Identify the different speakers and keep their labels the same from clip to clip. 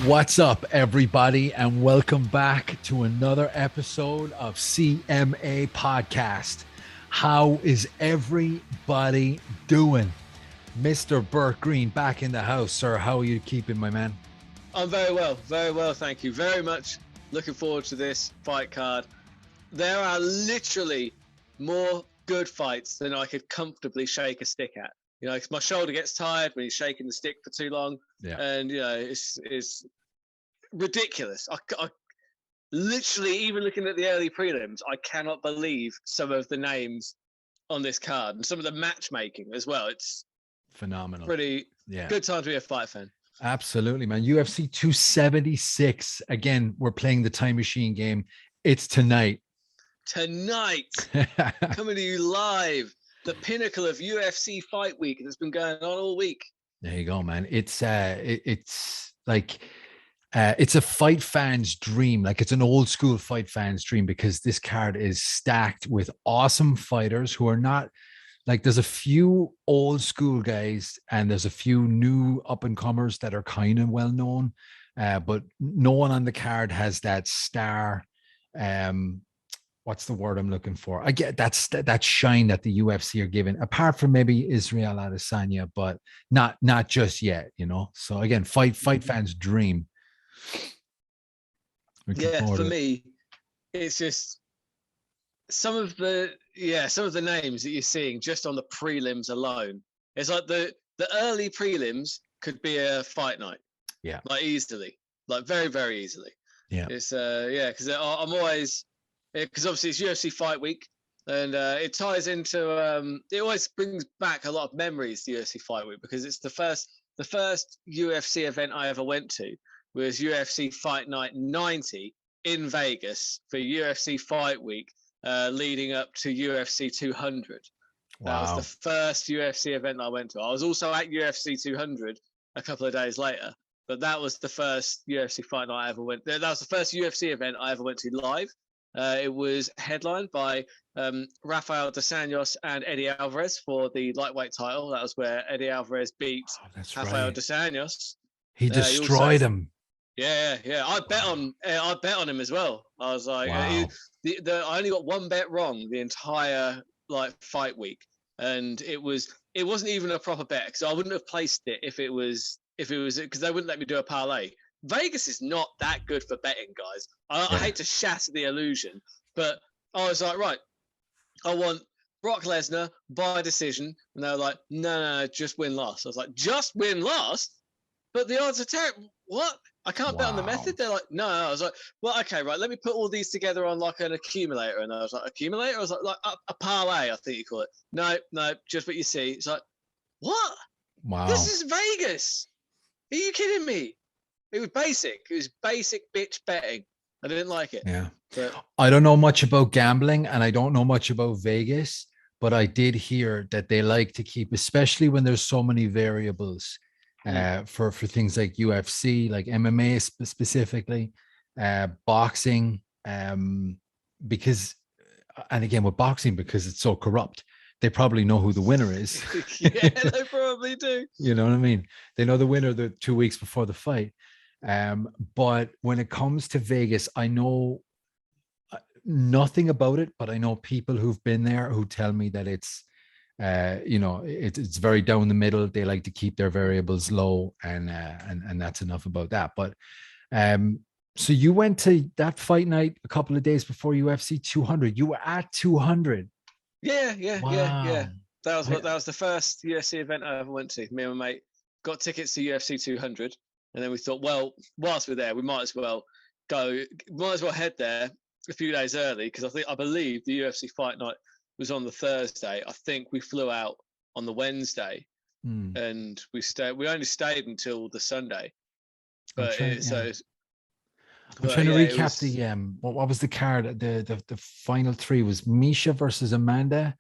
Speaker 1: What's up, everybody, and welcome back to another episode of CMA Podcast. How is everybody doing? Mr. Burt Green back in the house, sir. How are you keeping, my man?
Speaker 2: I'm very well, thank you. Very much looking forward to this fight card. There are literally more good fights than I could comfortably shake a stick at. You know, 'cause my shoulder gets tired when you're shaking the stick for too long.
Speaker 1: Yeah.
Speaker 2: And, you know, it's ridiculous. I literally, even looking at the early prelims, I cannot believe some of the names on this card and some of the matchmaking as well. It's
Speaker 1: phenomenal.
Speaker 2: Pretty good time to be a fight fan.
Speaker 1: Absolutely, man. UFC 276. Again, we're playing the time machine game. It's tonight.
Speaker 2: Coming to you live. The pinnacle of UFC fight week that's been going on all week.
Speaker 1: There you go, man. It's like it's a fight fan's dream. Like, it's an old school fight fan's dream, because this card is stacked with awesome fighters who are not like, there's a few old school guys and there's a few new up and comers that are kind of well known, but no one on the card has that star. What's the word I'm looking for? I get that shine that the UFC are giving, apart from maybe Israel Adesanya, but not just yet, you know. So again, fight fans' dream.
Speaker 2: For me, it's just some of the names that you're seeing just on the prelims alone. It's like the early prelims could be a fight night.
Speaker 1: Yeah,
Speaker 2: like easily, like very, very easily.
Speaker 1: Yeah,
Speaker 2: it's because I'm always. Because obviously it's UFC fight week, and it ties into it always brings back a lot of memories to UFC fight week, because it's the first UFC event I ever went to was UFC Fight Night 90 in Vegas for UFC fight week, leading up to UFC 200. That was the first UFC event I went to. I was also at UFC 200 a couple of days later, but that was the first UFC fight night I ever went. That was the first UFC event I ever went to live. It was headlined by Rafael dos Anjos and Eddie Alvarez for the lightweight title. That was where Eddie Alvarez beat Rafael dos Anjos.
Speaker 1: He destroyed him.
Speaker 2: Yeah. I bet on him as well. I was like, I only got one bet wrong the entire fight week, and it wasn't even a proper bet, because I wouldn't have placed it if it was because they wouldn't let me do a parlay. Vegas is not that good for betting, guys. I hate to shatter the illusion, but I was like, right, I want Brock Lesnar by decision. And they were like, no, just win last. I was like, just win last? But the odds are terrible. What? I can't bet on the method? They're like, no. I was like, well, okay, right, let me put all these together on like an accumulator. And I was like, accumulator? I was like a parlay, I think you call it. No, just what you see. It's like, what?
Speaker 1: Wow.
Speaker 2: This is Vegas. Are you kidding me? It was basic. It was basic bitch betting. I didn't like it.
Speaker 1: Yeah.
Speaker 2: But
Speaker 1: I don't know much about gambling, and I don't know much about Vegas, but I did hear that they like to keep, especially when there's so many variables, for things like UFC, like MMA specifically, boxing, because, and again with boxing, because it's so corrupt, they probably know who the winner is.
Speaker 2: Yeah, they probably do.
Speaker 1: You know what I mean? They know the winner the 2 weeks before the fight. But when it comes to Vegas, I know nothing about it, but I know people who've been there who tell me that it's very down the middle. They like to keep their variables low, and that's enough about that. But so you went to that fight night a couple of days before UFC 200. You were at 200.
Speaker 2: Yeah.
Speaker 1: Wow.
Speaker 2: That was the first UFC event I ever went to. Me and my mate got tickets to UFC 200, and then we thought, well, whilst we're there, we might as well head there a few days early, because I believe the UFC fight night was on the Thursday. I think we flew out on the Wednesday, and we only stayed until the Sunday. But I'm trying to
Speaker 1: recap the what was the card? The final three was Misha versus Amanda.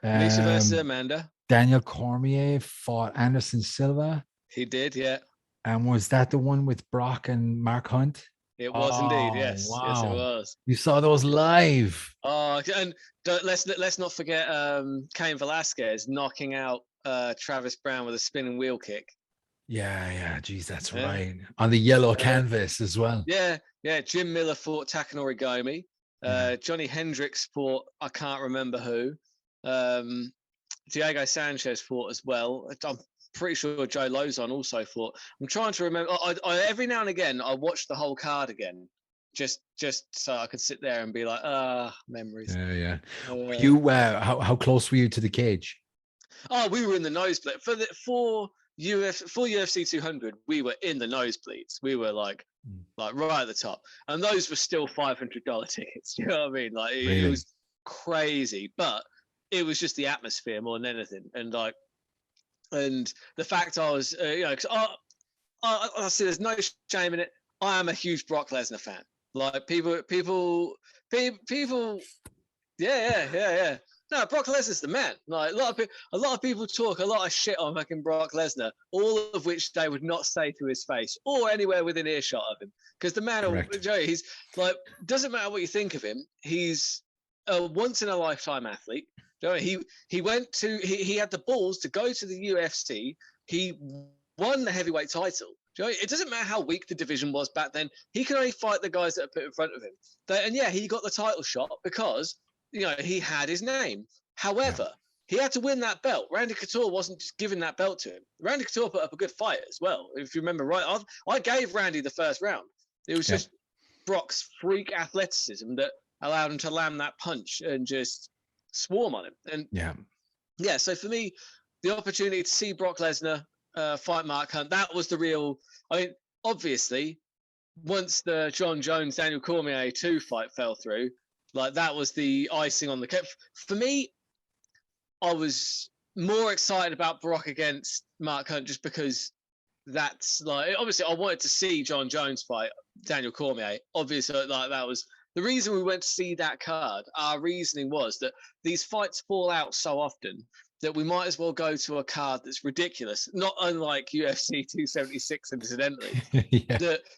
Speaker 2: Misha versus Amanda.
Speaker 1: Daniel Cormier fought Anderson Silva.
Speaker 2: He did, yeah.
Speaker 1: And was that the one with Brock and Mark Hunt?
Speaker 2: It was indeed, yes.
Speaker 1: Wow.
Speaker 2: Yes, it was.
Speaker 1: You saw those live.
Speaker 2: Oh, and let's not forget Cain Velasquez knocking out Travis Brown with a spinning wheel kick.
Speaker 1: Yeah. Geez, that's
Speaker 2: Yeah.
Speaker 1: right. On the yellow canvas as well.
Speaker 2: Yeah. Jim Miller fought Takanori Gomi.
Speaker 1: Yeah.
Speaker 2: Johnny Hendricks fought, I can't remember who. Diego Sanchez fought as well. I'm pretty sure Joe Lozon also fought. I'm trying to remember. I every now and again I watch the whole card again, just so I could sit there and be like, memories.
Speaker 1: Yeah. Were you how close were you to the cage?
Speaker 2: Oh, we were in the nosebleed for UFC 200. We were in the nosebleeds. We were like right at the top, and those were still $500 tickets. You know what I mean? Like
Speaker 1: Really?
Speaker 2: it was crazy, but it was just the atmosphere more than anything, and the fact I was, because I see there's no shame in it. I am a huge Brock Lesnar fan. Like people, yeah. No, Brock Lesnar's the man. Like a lot of people talk a lot of shit on fucking Brock Lesnar, all of which they would not say to his face or anywhere within earshot of him. Because the man, Joey, he's like, doesn't matter what you think of him, he's a once in a lifetime athlete. You know, he had the balls to go to the UFC. He won the heavyweight title. You know, it doesn't matter how weak the division was back then. He could only fight the guys that are put in front of him. And yeah, he got the title shot because he had his name. However, he had to win that belt. Randy Couture wasn't just giving that belt to him. Randy Couture put up a good fight as well. If you remember right, I gave Randy the first round. It was just Brock's freak athleticism that allowed him to land that punch and just swarm on him. And so for me, the opportunity to see Brock Lesnar fight Mark Hunt, that was the real. I mean, obviously, once the John Jones Daniel Cormier 2 fight fell through, like that was the icing on the cake. For me, I was more excited about Brock against Mark Hunt just because that's like, obviously I wanted to see John Jones fight Daniel Cormier. Obviously, like that was the reason we went to see that card. Our reasoning was that these fights fall out so often that we might as well go to a card that's ridiculous, not unlike UFC 276, incidentally.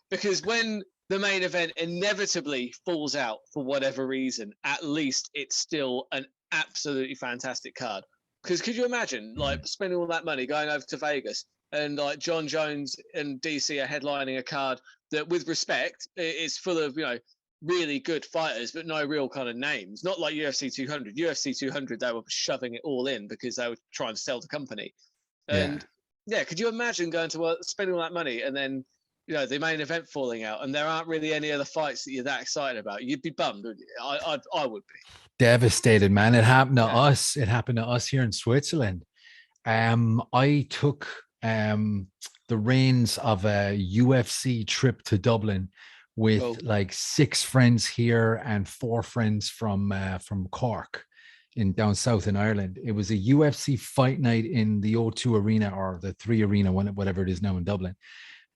Speaker 2: Because when the main event inevitably falls out for whatever reason, at least it's still an absolutely fantastic card. Because could you imagine, like, spending all that money going over to Vegas and, like, John Jones and DC are headlining a card that, with respect, is full of, really good fighters, but no real kind of names. Not like UFC 200. UFC 200, they were shoving it all in because they were trying to sell the company. And, could you imagine going to spending all that money and then, the main event falling out and there aren't really any other fights that you're that excited about? You'd be bummed, wouldn't you? I would be.
Speaker 1: Devastated, man. It happened to us. It happened to us here in Switzerland. I took the reins of a UFC trip to Dublin with like 6 friends here and 4 friends from Cork down south in Ireland. It was a UFC fight night in the O2 Arena or the 3 Arena, whatever it is now in Dublin.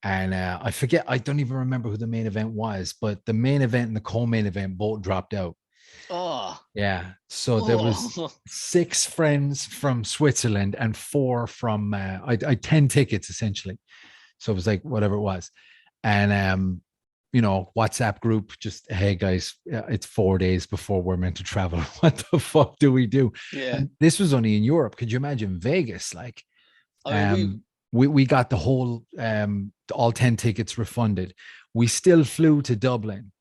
Speaker 1: And I forget, I don't even remember who the main event was, but the main event and the co-main event both dropped out.
Speaker 2: Oh,
Speaker 1: yeah. So there was 6 friends from Switzerland and 4 from, I 10 tickets essentially. So it was like whatever it was. And, WhatsApp group, just, hey guys, it's 4 days before we're meant to travel. What the fuck do we do?
Speaker 2: Yeah.
Speaker 1: And this was only in Europe. Could you imagine Vegas? Like, we got the whole, all 10 tickets refunded. We still flew to Dublin.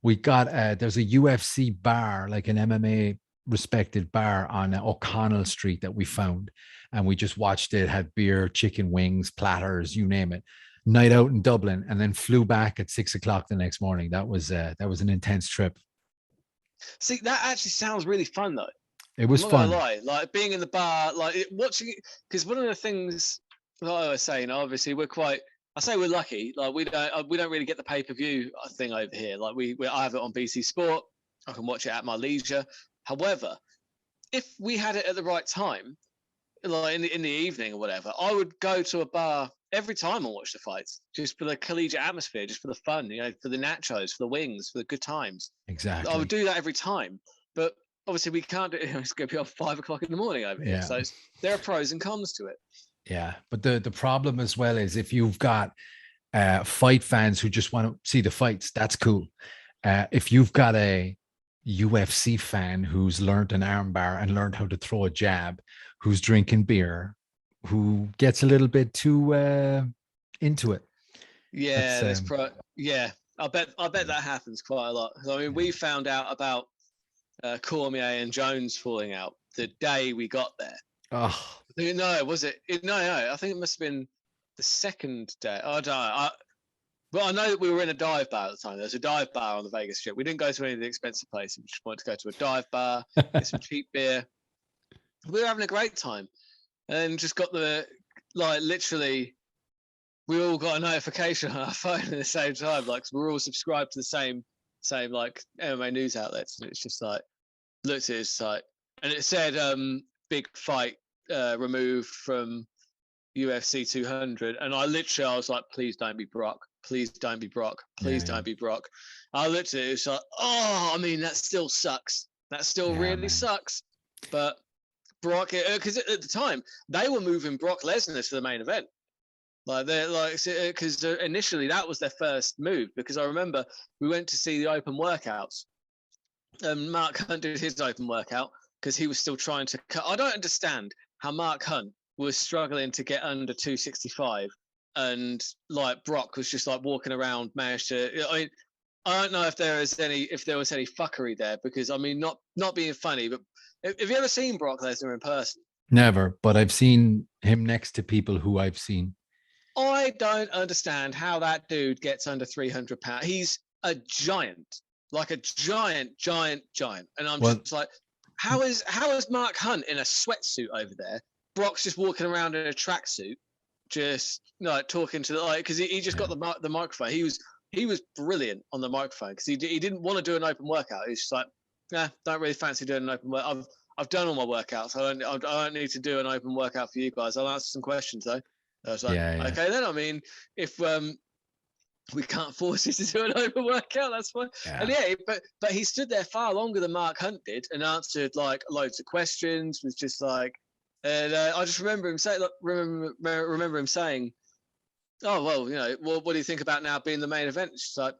Speaker 1: We got, there's a UFC bar, like an MMA respected bar on O'Connell Street that we found. And we just watched it, had beer, chicken wings, platters, you name it. Night out in Dublin, and then flew back at 6 o'clock the next morning. That was an intense trip.
Speaker 2: See, that actually sounds really fun though.
Speaker 1: It was fun.
Speaker 2: Lie. Like being in the bar, like watching it, because one of the things that I was saying, obviously we're lucky. Like we don't really get the pay-per-view thing over here. Like I have it on BC Sport. I can watch it at my leisure. However, if we had it at the right time, like in the evening or whatever, I would go to a bar every time I watch the fights, just for the collegiate atmosphere, just for the fun, for the nachos, for the wings, for the good times.
Speaker 1: Exactly.
Speaker 2: I would do that every time, but obviously we can't do it. It's going to be up 5 o'clock in the morning over here. So there are pros and cons to it.
Speaker 1: Yeah. But the problem as well is if you've got fight fans who just want to see the fights, that's cool. If you've got a UFC fan who's learned an armbar and learned how to throw a jab, who's drinking beer, who gets a little bit too into it.
Speaker 2: Yeah,
Speaker 1: That's
Speaker 2: yeah. I bet that happens quite a lot. I mean, we found out about Cormier and Jones falling out the day we got there.
Speaker 1: oh
Speaker 2: No, was it? No. I think it must have been the second day. I don't know. Well, I know that we were in a dive bar at the time. There's a dive bar on the Vegas Strip. We didn't go to any of the expensive places. We just wanted to go to a dive bar, get some cheap beer. We were having a great time, and just got literally, we all got a notification on our phone at the same time. Like, we're all subscribed to the same like MMA news outlets, and it's just like, looked at his site, and it said big fight removed from UFC 200, and I was like, please don't be Brock. Please don't be Brock. Please don't be Brock. I looked at it. It's like, I mean, that still sucks. That still really sucks. But Brock, because at the time they were moving Brock Lesnar to the main event. Like, they're like, because initially that was their first move. Because I remember we went to see the open workouts, and Mark Hunt did his open workout because he was still trying to cut. I don't understand how Mark Hunt was struggling to get under 265. And like Brock was just like walking around, managed to. I mean, I don't know if there was any fuckery there, because I mean, not being funny, but have you ever seen Brock Lesnar in person?
Speaker 1: Never, but I've seen him next to people who I've seen.
Speaker 2: I don't understand how that dude gets under 300 pounds. He's a giant, like a giant, and I'm just like, how is Mark Hunt in a sweatsuit over there? Brock's just walking around in a tracksuit. Just talking to because he just got the microphone. He was brilliant on the microphone, because he didn't want to do an open workout. He's just like, don't really fancy doing an open workout. I've done all my workouts. I don't need to do an open workout for you guys. I'll answer some questions though. I was like, okay then. I mean, if we can't force you to do an open workout, that's fine. Yeah. And but he stood there far longer than Mark Hunt did, and answered like loads of questions. Was just like. And I just remember him saying, remember him saying, "Oh well, what do you think about now being the main event?" It's like,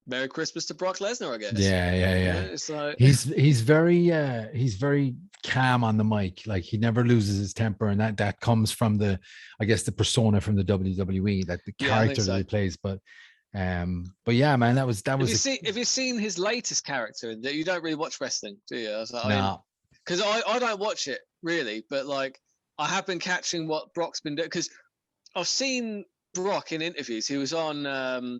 Speaker 2: "Merry Christmas to Brock Lesnar, I guess."
Speaker 1: Yeah.
Speaker 2: It's like,
Speaker 1: he's very calm on the mic. Like, he never loses his temper, and that comes from the persona from the WWE, like the character that he plays. But yeah, man, that was. Have
Speaker 2: you seen his latest character? That you don't really watch wrestling, do you? I was like,
Speaker 1: no.
Speaker 2: Because I don't watch it really, but like I have been catching what Brock's been doing, because I've seen Brock in interviews. He was on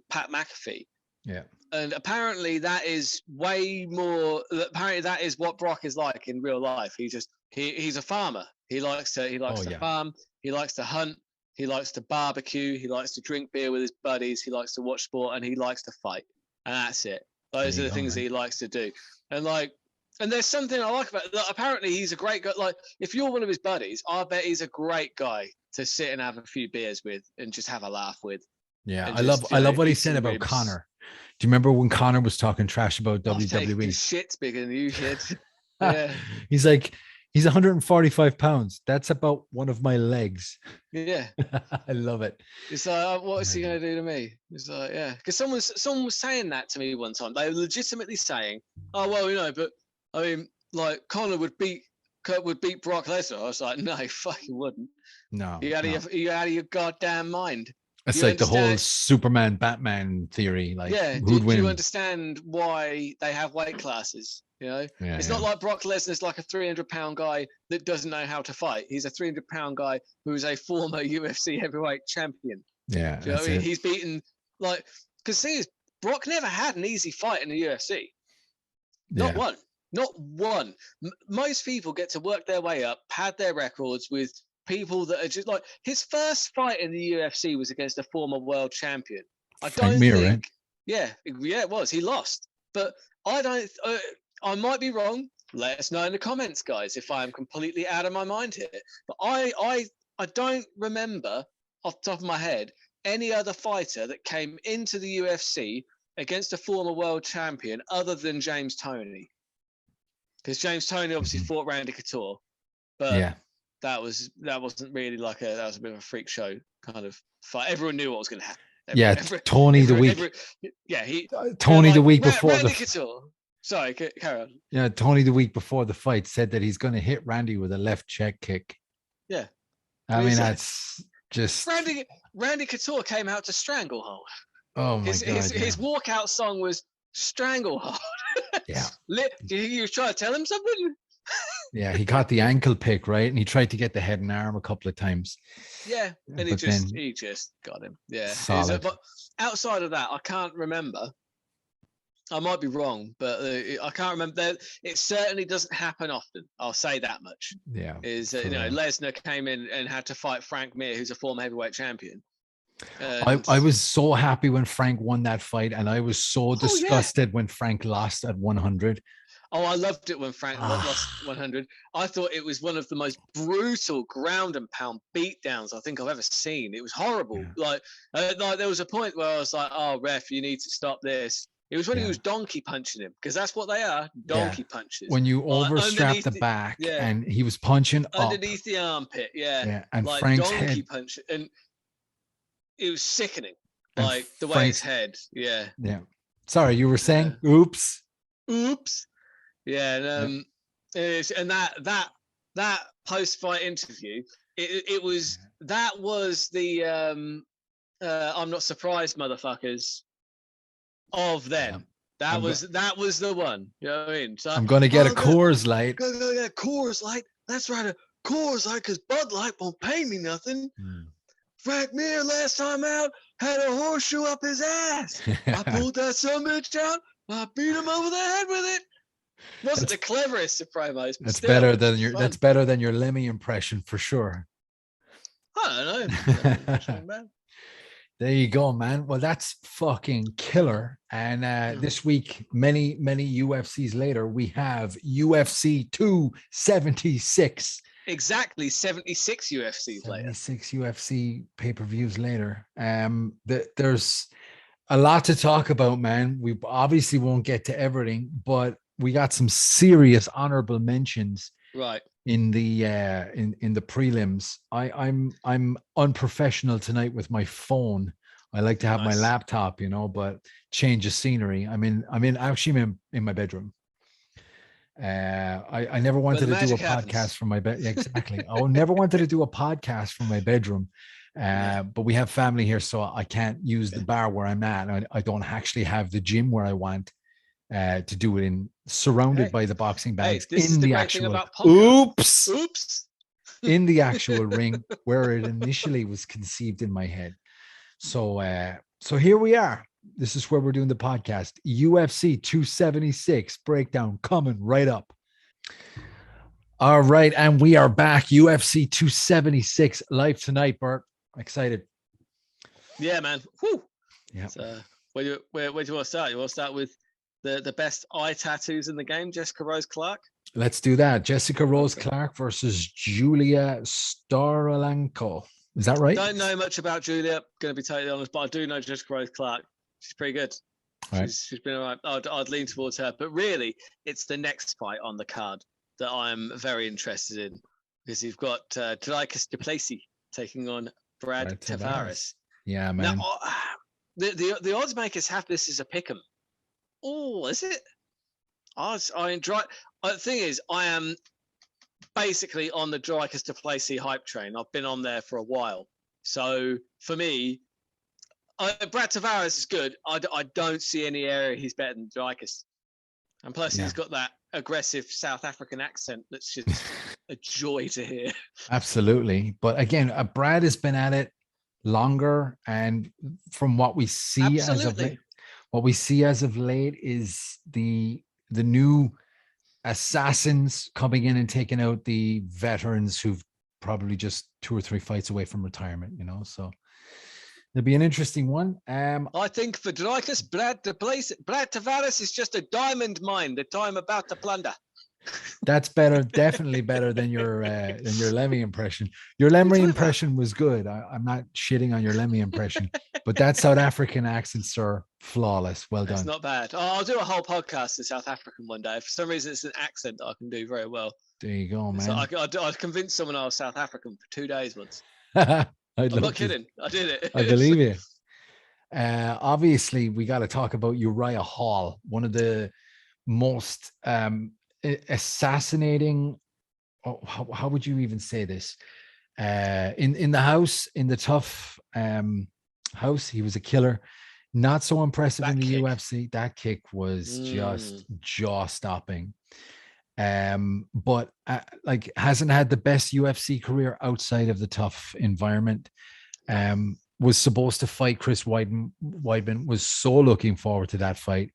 Speaker 2: Pat McAfee.
Speaker 1: Yeah.
Speaker 2: And apparently that is way more. Apparently that is what Brock is like in real life. He's a farmer. He likes to farm. He likes to hunt. He likes to barbecue. He likes to drink beer with his buddies. He likes to watch sport, and he likes to fight. And that's it. Those are the things that he likes to do. And there's something I like about it. Like, apparently he's a great guy. Like, if you're one of his buddies, I bet he's a great guy to sit and have a few beers with and just have a laugh with.
Speaker 1: Yeah, I love what he said about Conor. Do you remember when Conor was talking trash about WWE?
Speaker 2: Shit's bigger than you shit. Yeah.
Speaker 1: He's like, he's 145 pounds. That's about one of my legs.
Speaker 2: Yeah.
Speaker 1: I love it.
Speaker 2: It's like, what is he going to do to me? It's like, yeah. Because someone was saying that to me one time. They were legitimately saying, oh, well, but I mean, like, Conor would beat Brock Lesnar. I was like, no, he fucking wouldn't.
Speaker 1: No.
Speaker 2: You out of your goddamn mind.
Speaker 1: It's like the whole Superman Batman theory. Like,
Speaker 2: do you understand why they have weight classes? It's not like Brock Lesnar's like a 300-pound guy that doesn't know how to fight. He's a 300-pound guy who is a former UFC heavyweight champion.
Speaker 1: Yeah.
Speaker 2: Do you know what I mean? He's beaten, like, because see, Brock never had an easy fight in the UFC. Not one. Most people get to work their way up, pad their records with people that are just like, his first fight in the UFC was against a former world champion. I don't think. Right? Yeah, it was. He lost, but I don't. I might be wrong. Let us know in the comments, guys, if I am completely out of my mind here. But I don't remember off the top of my head any other fighter that came into the UFC against a former world champion other than James Toney. Because James Toney obviously fought Randy Couture, but that wasn't really like that was a bit of a freak show kind of fight. Everyone knew what was going to happen.
Speaker 1: Tony the week before
Speaker 2: Randy Couture. Sorry, carry on.
Speaker 1: Yeah, Tony the week before the fight said that he's going to hit Randy with a left check kick.
Speaker 2: Yeah,
Speaker 1: I mean, that's just
Speaker 2: Randy Couture came out to Stranglehold.
Speaker 1: Oh my God!
Speaker 2: His walkout song was Stranglehold.
Speaker 1: Yeah.
Speaker 2: Do you think he was trying to tell him something?
Speaker 1: Yeah, he caught the ankle pick, right? And he tried to get the head and arm a couple of times.
Speaker 2: Yeah, and he just got him. Yeah.
Speaker 1: Solid.
Speaker 2: But outside of that, I can't remember. I might be wrong, but I can't remember. It certainly doesn't happen often. I'll say that much.
Speaker 1: Yeah.
Speaker 2: Lesnar came in and had to fight Frank Mir, who's a former heavyweight champion.
Speaker 1: I was so happy when Frank won that fight, and I was so disgusted when Frank lost at 100.
Speaker 2: Oh, I loved it when Frank lost 100. I thought it was one of the most brutal ground and pound beatdowns I think I've ever seen. It was horrible. Yeah. Like there was a point where I was like, "Oh, ref, you need to stop this." It was when he was donkey punching him, because that's what they are, donkey punches.
Speaker 1: When you overstrap the back, and he was punching
Speaker 2: underneath the armpit,
Speaker 1: and like Frank's
Speaker 2: donkey
Speaker 1: head
Speaker 2: punch, and it was sickening. Like the way his head,
Speaker 1: yeah. Sorry, you were saying, oops.
Speaker 2: Yeah, and that post-fight interview, it was that was the I'm not surprised, motherfuckers, of them. That was the one. You know what I mean? So
Speaker 1: I'm gonna get a Coors Light.
Speaker 2: Gonna get a Coors Light. That's right, a Coors Light, because Bud Light won't pay me nothing. Frank Mir last time out had a horseshoe up his ass. I pulled that sumbitch out. I beat him over the head with it. Wasn't the cleverest of promos. But
Speaker 1: that's better than your Lemmy impression for sure.
Speaker 2: I don't know.
Speaker 1: There you go, man. Well, that's fucking killer. And this week, many UFCs later, we have UFC 276.
Speaker 2: Exactly 76 UFCs later.
Speaker 1: 76 UFC pay-per-views later. There's a lot to talk about, man. We obviously won't get to everything, but we got some serious honorable mentions in the in the prelims. I'm unprofessional tonight with my phone. I like to have my laptop, but change of scenery. I'm actually in my bedroom. I never wanted to do a podcast from my bed. Exactly. I never wanted to do a podcast from my bedroom. But we have family here, so I can't use the bar where I'm at. I don't actually have the gym where I want to do it surrounded by the boxing bags in the actual in the actual ring where it initially was conceived in my head. So here we are. This is where we're doing the podcast. UFC 276 breakdown coming right up. All right, and we are back. UFC 276 live tonight, Burt. Excited.
Speaker 2: Yeah, man. Woo.
Speaker 1: Yeah.
Speaker 2: So, where do you want to start? You want to start with the best eye tattoos in the game, Jessica Rose Clark?
Speaker 1: Let's do that. Jessica Rose Clark versus Julia Staralenko. Is that right?
Speaker 2: Don't know much about Julia, going to be totally honest, but I do know Jessica Rose Clark. She's pretty good. Right. She's been all right. I'd lean towards her, but really, it's the next fight on the card that I'm very interested in, because you've got Dricus du Plessis taking on Brad Tavares.
Speaker 1: Yeah, man.
Speaker 2: Now, the odds makers have this as a pick'em. Oh, is it? The thing is, I am basically on the Dricus du Plessis hype train. I've been on there for a while. So for me, Brad Tavares is good. I don't see any area he's better than Dricus. And plus, he's got that aggressive South African accent that's just a joy to hear.
Speaker 1: Absolutely. But again, Brad has been at it longer. And from what we see as of late is the new assassins coming in and taking out the veterans who've probably just 2 or 3 fights away from retirement, so it'll be an interesting one.
Speaker 2: I think for Dricus, Brad Tavares is just a diamond mine that I'm about to plunder.
Speaker 1: That's better, definitely better than your Lemmy impression. Your Lemmy impression was good. I'm not shitting on your Lemmy impression, but that South African accent, sir, flawless. Well done.
Speaker 2: It's not bad. I'll do a whole podcast in South African one day. For some reason, it's an accent that I can do very well.
Speaker 1: There you go, man.
Speaker 2: So I convinced someone I was South African for 2 days once. I'm not kidding. I did it.
Speaker 1: I believe you. Obviously, we got to talk about Uriah Hall, one of the most assassinating. How would you even say this? In the house, in the tough house, he was a killer. Not so impressive in the UFC. That kick was just jaw-stopping. But like hasn't had the best UFC career outside of the tough environment. Was supposed to fight Chris Weidman. Was so looking forward to that fight.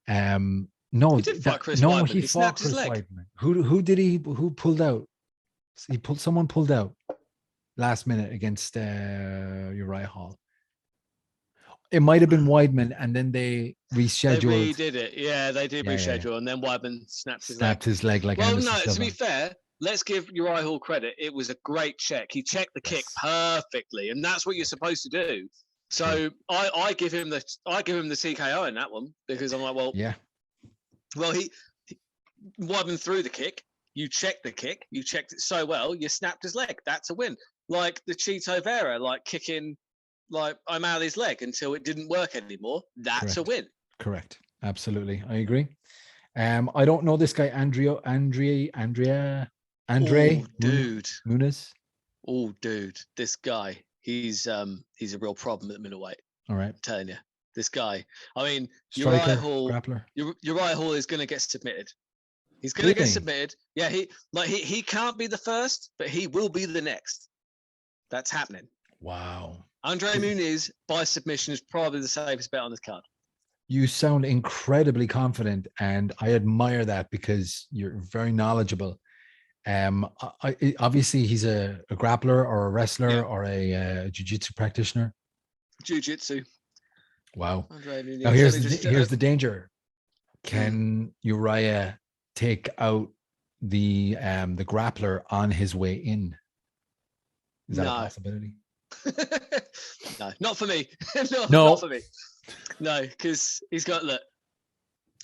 Speaker 1: No,
Speaker 2: he did fight Chris Weidman.
Speaker 1: He fought Chris Weidman. Who pulled out? Someone pulled out last minute against Uriah Hall. It might have been Weidman, and then they rescheduled.
Speaker 2: They redid it. Yeah, they did reschedule, and then Weidman snapped
Speaker 1: his leg like
Speaker 2: well,
Speaker 1: Anderson Silva.
Speaker 2: To be fair, let's give Uriah Hall credit. It was a great check. He checked the kick perfectly, and that's what you're supposed to do. So I give him the TKO in that one because I'm like, well, he Weidman threw the kick. You checked the kick. You checked it so well. You snapped his leg. That's a win. Like the Chito Vera, like kicking like O'Malley's leg until it didn't work anymore. That's a win.
Speaker 1: Correct. Absolutely. I agree. I don't know this guy, Andre Muniz.
Speaker 2: Oh, dude, this guy, he's a real problem at middleweight.
Speaker 1: All right.
Speaker 2: I'm telling you, this guy. I mean,
Speaker 1: Striker,
Speaker 2: Uriah Hall,
Speaker 1: grappler.
Speaker 2: Uriah Hall is going to get submitted. He's going to get submitted. Yeah, he can't be the first, but he will be the next. That's happening.
Speaker 1: Wow.
Speaker 2: Andre Muniz by submission is probably the safest bet on this card.
Speaker 1: You sound incredibly confident, and I admire that because you're very knowledgeable. Obviously, he's a grappler or a wrestler or a jiu-jitsu practitioner.
Speaker 2: Jiu-jitsu.
Speaker 1: Wow.
Speaker 2: Andre Muniz.
Speaker 1: Now here's the danger. Can Uriah take out the grappler on his way in? Is that a possibility?
Speaker 2: No, not for me. no, not for me. No, because he's got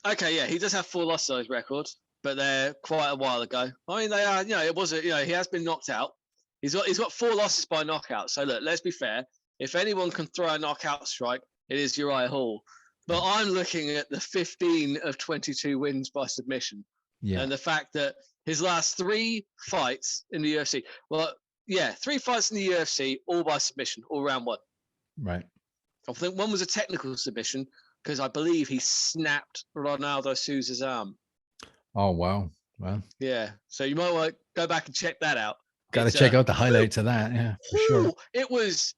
Speaker 2: okay, yeah, he does have 4 losses on his record, but they're quite a while ago. I mean, they are. It was he has been knocked out. He's got 4 losses by knockout. So look, let's be fair. If anyone can throw a knockout strike, it is Uriah Hall. But I'm looking at the 15 of 22 wins by submission, and the fact that his last 3 fights in the UFC. Well. Yeah, 3 fights in the UFC, all by submission, all round 1.
Speaker 1: Right.
Speaker 2: I think one was a technical submission because I believe he snapped Ronaldo Souza's arm.
Speaker 1: Oh, wow. Well.
Speaker 2: Yeah, so you might want to go back and check that out.
Speaker 1: Got to check out the highlights of that, yeah, for sure.
Speaker 2: It was,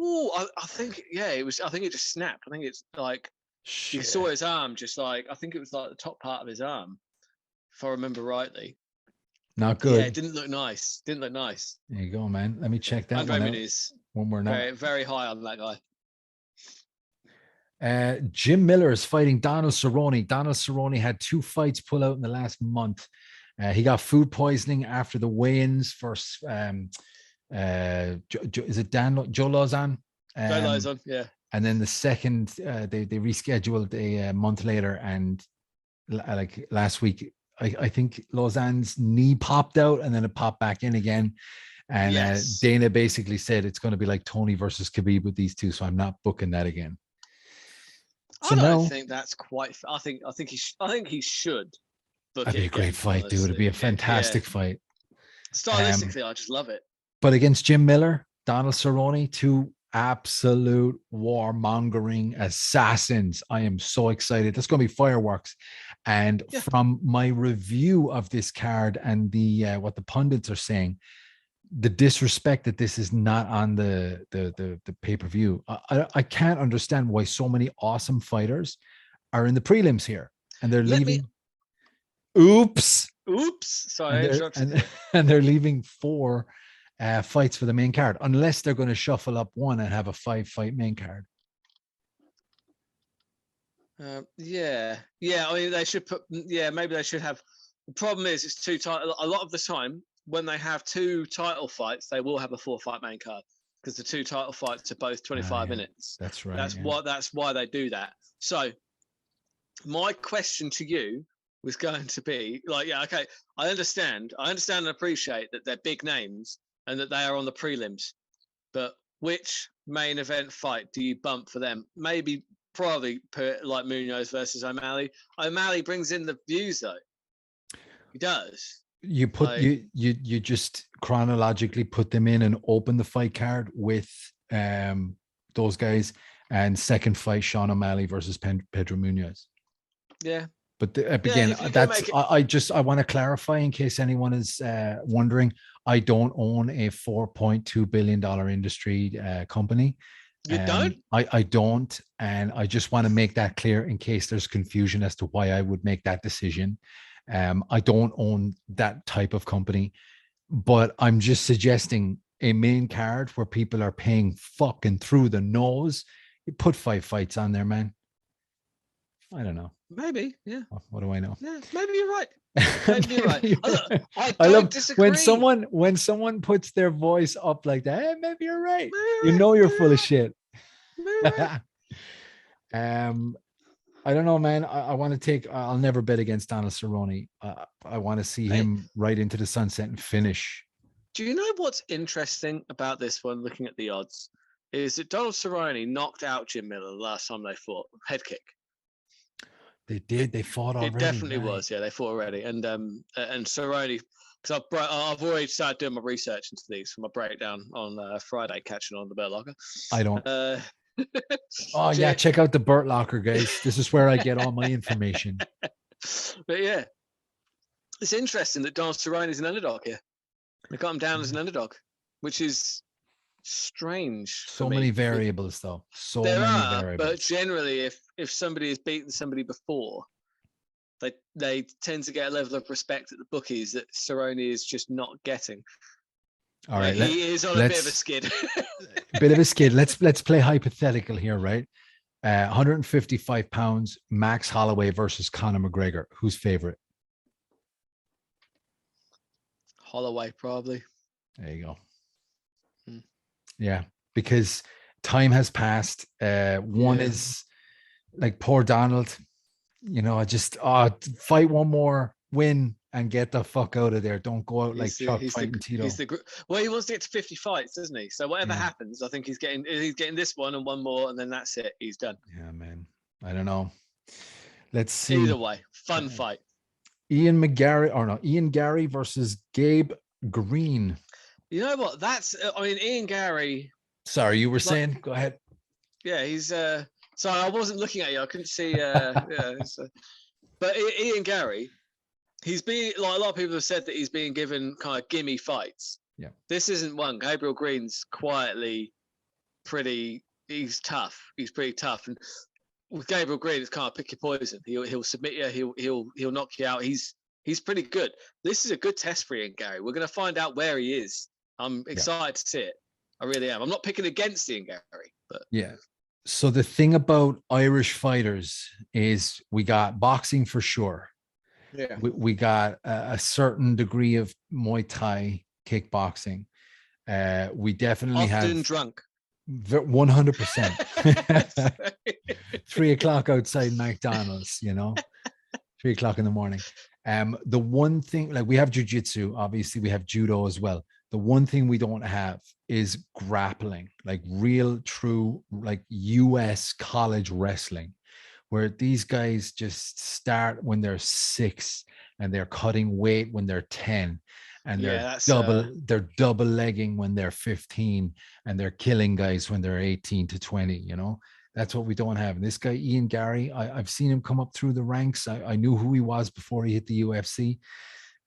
Speaker 2: I think, it was, I think it just snapped. I think it's like, you saw his arm just like, I think it was like the top part of his arm, if I remember rightly.
Speaker 1: Not good.
Speaker 2: Yeah, it didn't look nice. There
Speaker 1: you go, man. Let me check that one out. One more now.
Speaker 2: Very, very high on that
Speaker 1: guy. Jim Miller is fighting Donald Cerrone. Donald Cerrone had 2 fights pull out in the last month. He got food poisoning after the weigh-ins for is it Joe Lozan?
Speaker 2: Joe Lozan, yeah.
Speaker 1: And then the second, they rescheduled a month later, and like last week, I think Lausanne's knee popped out and then it popped back in again. And Dana basically said it's going to be like Tony versus Khabib with these two. So I'm not booking that again.
Speaker 2: So I don't think that's quite. I think he should.
Speaker 1: That'd be a great fight, dude. It'd be a fantastic fight.
Speaker 2: Stylistically, I just love it.
Speaker 1: But against Jim Miller, Donald Cerrone, 2 absolute warmongering assassins. I am so excited. That's going to be fireworks. And from my review of this card and the what the pundits are saying, the disrespect that this is not on the pay-per-view. I can't understand why so many awesome fighters are in the prelims here and they're leaving. Oops.
Speaker 2: Sorry,
Speaker 1: and they're leaving 4 fights for the main card, unless they're going to shuffle up one and have a 5-fight main card.
Speaker 2: I mean, they should put. Yeah, maybe they should have. The problem is, it's 2 title. A lot of the time, when they have 2 title fights, they will have a 4-fight main card because the 2 title fights are both 25 minutes.
Speaker 1: That's right.
Speaker 2: That's why they do that. So, my question to you was going to be like, okay, I understand and appreciate that they're big names and that they are on the prelims, but which main event fight do you bump for them? Probably put like Munoz versus O'Malley. O'Malley brings in the views though. He does.
Speaker 1: You put
Speaker 2: Like,
Speaker 1: you just chronologically put them in and open the fight card with those guys, and second fight Sean O'Malley versus Pedro Munoz.
Speaker 2: yeah,
Speaker 1: But
Speaker 2: yeah.
Speaker 1: again,
Speaker 2: If you're gonna
Speaker 1: that's
Speaker 2: make it,
Speaker 1: I want to clarify in case anyone is wondering. I don't own a $4.2 billion industry company.
Speaker 2: you don't.
Speaker 1: I don't, and I just want to make that clear in case there's confusion as to why I would make that decision. I don't own that type of company, but I'm just suggesting a main card where people are paying fucking through the nose. You put 5 fights on there, man. I don't know.
Speaker 2: Maybe, yeah,
Speaker 1: What do I know?
Speaker 2: yeah. Maybe you're right. Maybe you're right. I
Speaker 1: I
Speaker 2: don't
Speaker 1: love
Speaker 2: disagree.
Speaker 1: when someone puts their voice up like that. Hey, maybe you're right.
Speaker 2: Maybe
Speaker 1: You
Speaker 2: right,
Speaker 1: know you're
Speaker 2: maybe
Speaker 1: full of
Speaker 2: right,
Speaker 1: shit.
Speaker 2: maybe right.
Speaker 1: I don't know, man. I want to take. I'll never bet against Donald Cerrone. I want to see
Speaker 2: Hey,
Speaker 1: him right into the sunset and finish.
Speaker 2: do you know what's interesting about this one? Looking at the odds, is that Donald Cerrone knocked out Jim Miller the last time they fought, head kick.
Speaker 1: They did. They fought already.
Speaker 2: It definitely
Speaker 1: right?
Speaker 2: was. Yeah, they fought already. And Cerrone, because I've already started doing my research into these for my breakdown on Friday, catching on the Burt Locker.
Speaker 1: I don't.
Speaker 2: Oh
Speaker 1: yeah, check out the Burt Locker, guys. This is where I get all my information.
Speaker 2: But yeah, it's interesting that Donald Cerrone is an underdog here. They got him down as an underdog, which is strange.
Speaker 1: So many variables, though. So many variables.
Speaker 2: But generally, if somebody has beaten somebody before, they tend to get a level of respect at the bookies that Cerrone is just not getting.
Speaker 1: All right,
Speaker 2: he is on a bit of a skid.
Speaker 1: Bit of a skid. Let's play hypothetical here, right? 155 pounds, Max Holloway versus Conor McGregor. Who's favorite?
Speaker 2: Holloway, probably.
Speaker 1: There you go. Yeah, because time has passed. One is like poor Donald. I just fight one more, win, and get the fuck out of there. Don't go out like Chuck fighting Tito.
Speaker 2: Well, he wants to get to 50 fights, doesn't he? So whatever happens, I think he's getting this one and one more, and then that's it. He's done.
Speaker 1: Yeah, man. I don't know. Let's see.
Speaker 2: Either way, fun fight.
Speaker 1: Ian Gary versus Gabe Green.
Speaker 2: You know what? Ian Gary.
Speaker 1: Sorry, you were saying? Go ahead.
Speaker 2: Yeah, he's. Sorry, I wasn't looking at you. I couldn't see. But Ian Gary, he's being, like a lot of people have said, that he's being given kind of gimme fights.
Speaker 1: Yeah.
Speaker 2: This isn't one. Gabriel Green's quietly he's tough. He's pretty tough. And with Gabriel Green, it's kind of pick your poison. He'll submit you. He'll knock you out. He's pretty good. This is a good test for Ian Gary. We're going to find out where he is. I'm excited to see it. I really am. I'm not picking against Ian Gary, but
Speaker 1: yeah. So the thing about Irish fighters is we got boxing for sure.
Speaker 2: Yeah.
Speaker 1: We got a certain degree of Muay Thai, kickboxing. We definitely
Speaker 2: often drunk.
Speaker 1: 100%. 3 o'clock outside McDonald's, 3 o'clock in the morning. The one thing, like, we have jiujitsu, obviously we have judo as well. The one thing we don't have is grappling, like real, true, like US college wrestling, where these guys just start when they're 6 and they're cutting weight when they're 10, and they're double legging when they're 15, and they're killing guys when they're 18 to 20. That's what we don't have. And this guy, Ian Gary, I've seen him come up through the ranks. I knew who he was before he hit the UFC.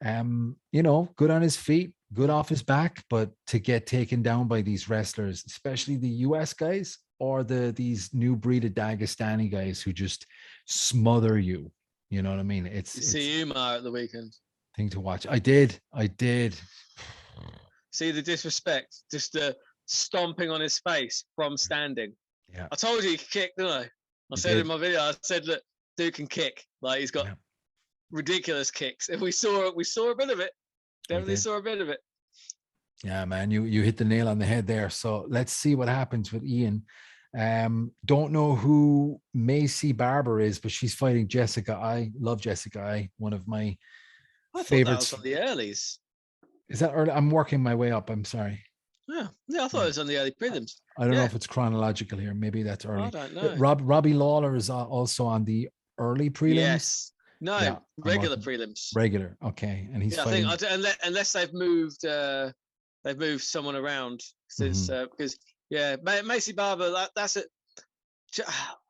Speaker 1: Good on his feet, good off his back, but to get taken down by these wrestlers, especially the US guys or these new breed of Dagestani guys who just smother you. You know what I mean? It's
Speaker 2: see Umar at the weekend.
Speaker 1: Thing to watch. I did.
Speaker 2: See the disrespect, just the stomping on his face from standing.
Speaker 1: Yeah.
Speaker 2: I told you he could kick, didn't I? I said in my video, I said, look, dude can kick. Like, he's got ridiculous kicks. And we saw a bit of it. Definitely saw a bit of it. Yeah,
Speaker 1: man, you hit the nail on the head there. So let's see what happens with Ian. Don't know who Macy Barber is, but she's fighting Jessica. I love Jessica. One of my favorites.
Speaker 2: That was on the earlies.
Speaker 1: Is that early? I'm working my way up. I'm sorry.
Speaker 2: Yeah, I thought it was on the early prelims.
Speaker 1: I don't know if it's chronological here. Maybe that's early.
Speaker 2: I don't know.
Speaker 1: Robbie Lawler is also on the early prelims.
Speaker 2: Yes. No,
Speaker 1: Yeah,
Speaker 2: regular prelims.
Speaker 1: Regular. Okay, and he's
Speaker 2: Yeah,
Speaker 1: fighting.
Speaker 2: I think unless they've moved someone around since because Macy Barber. That's it.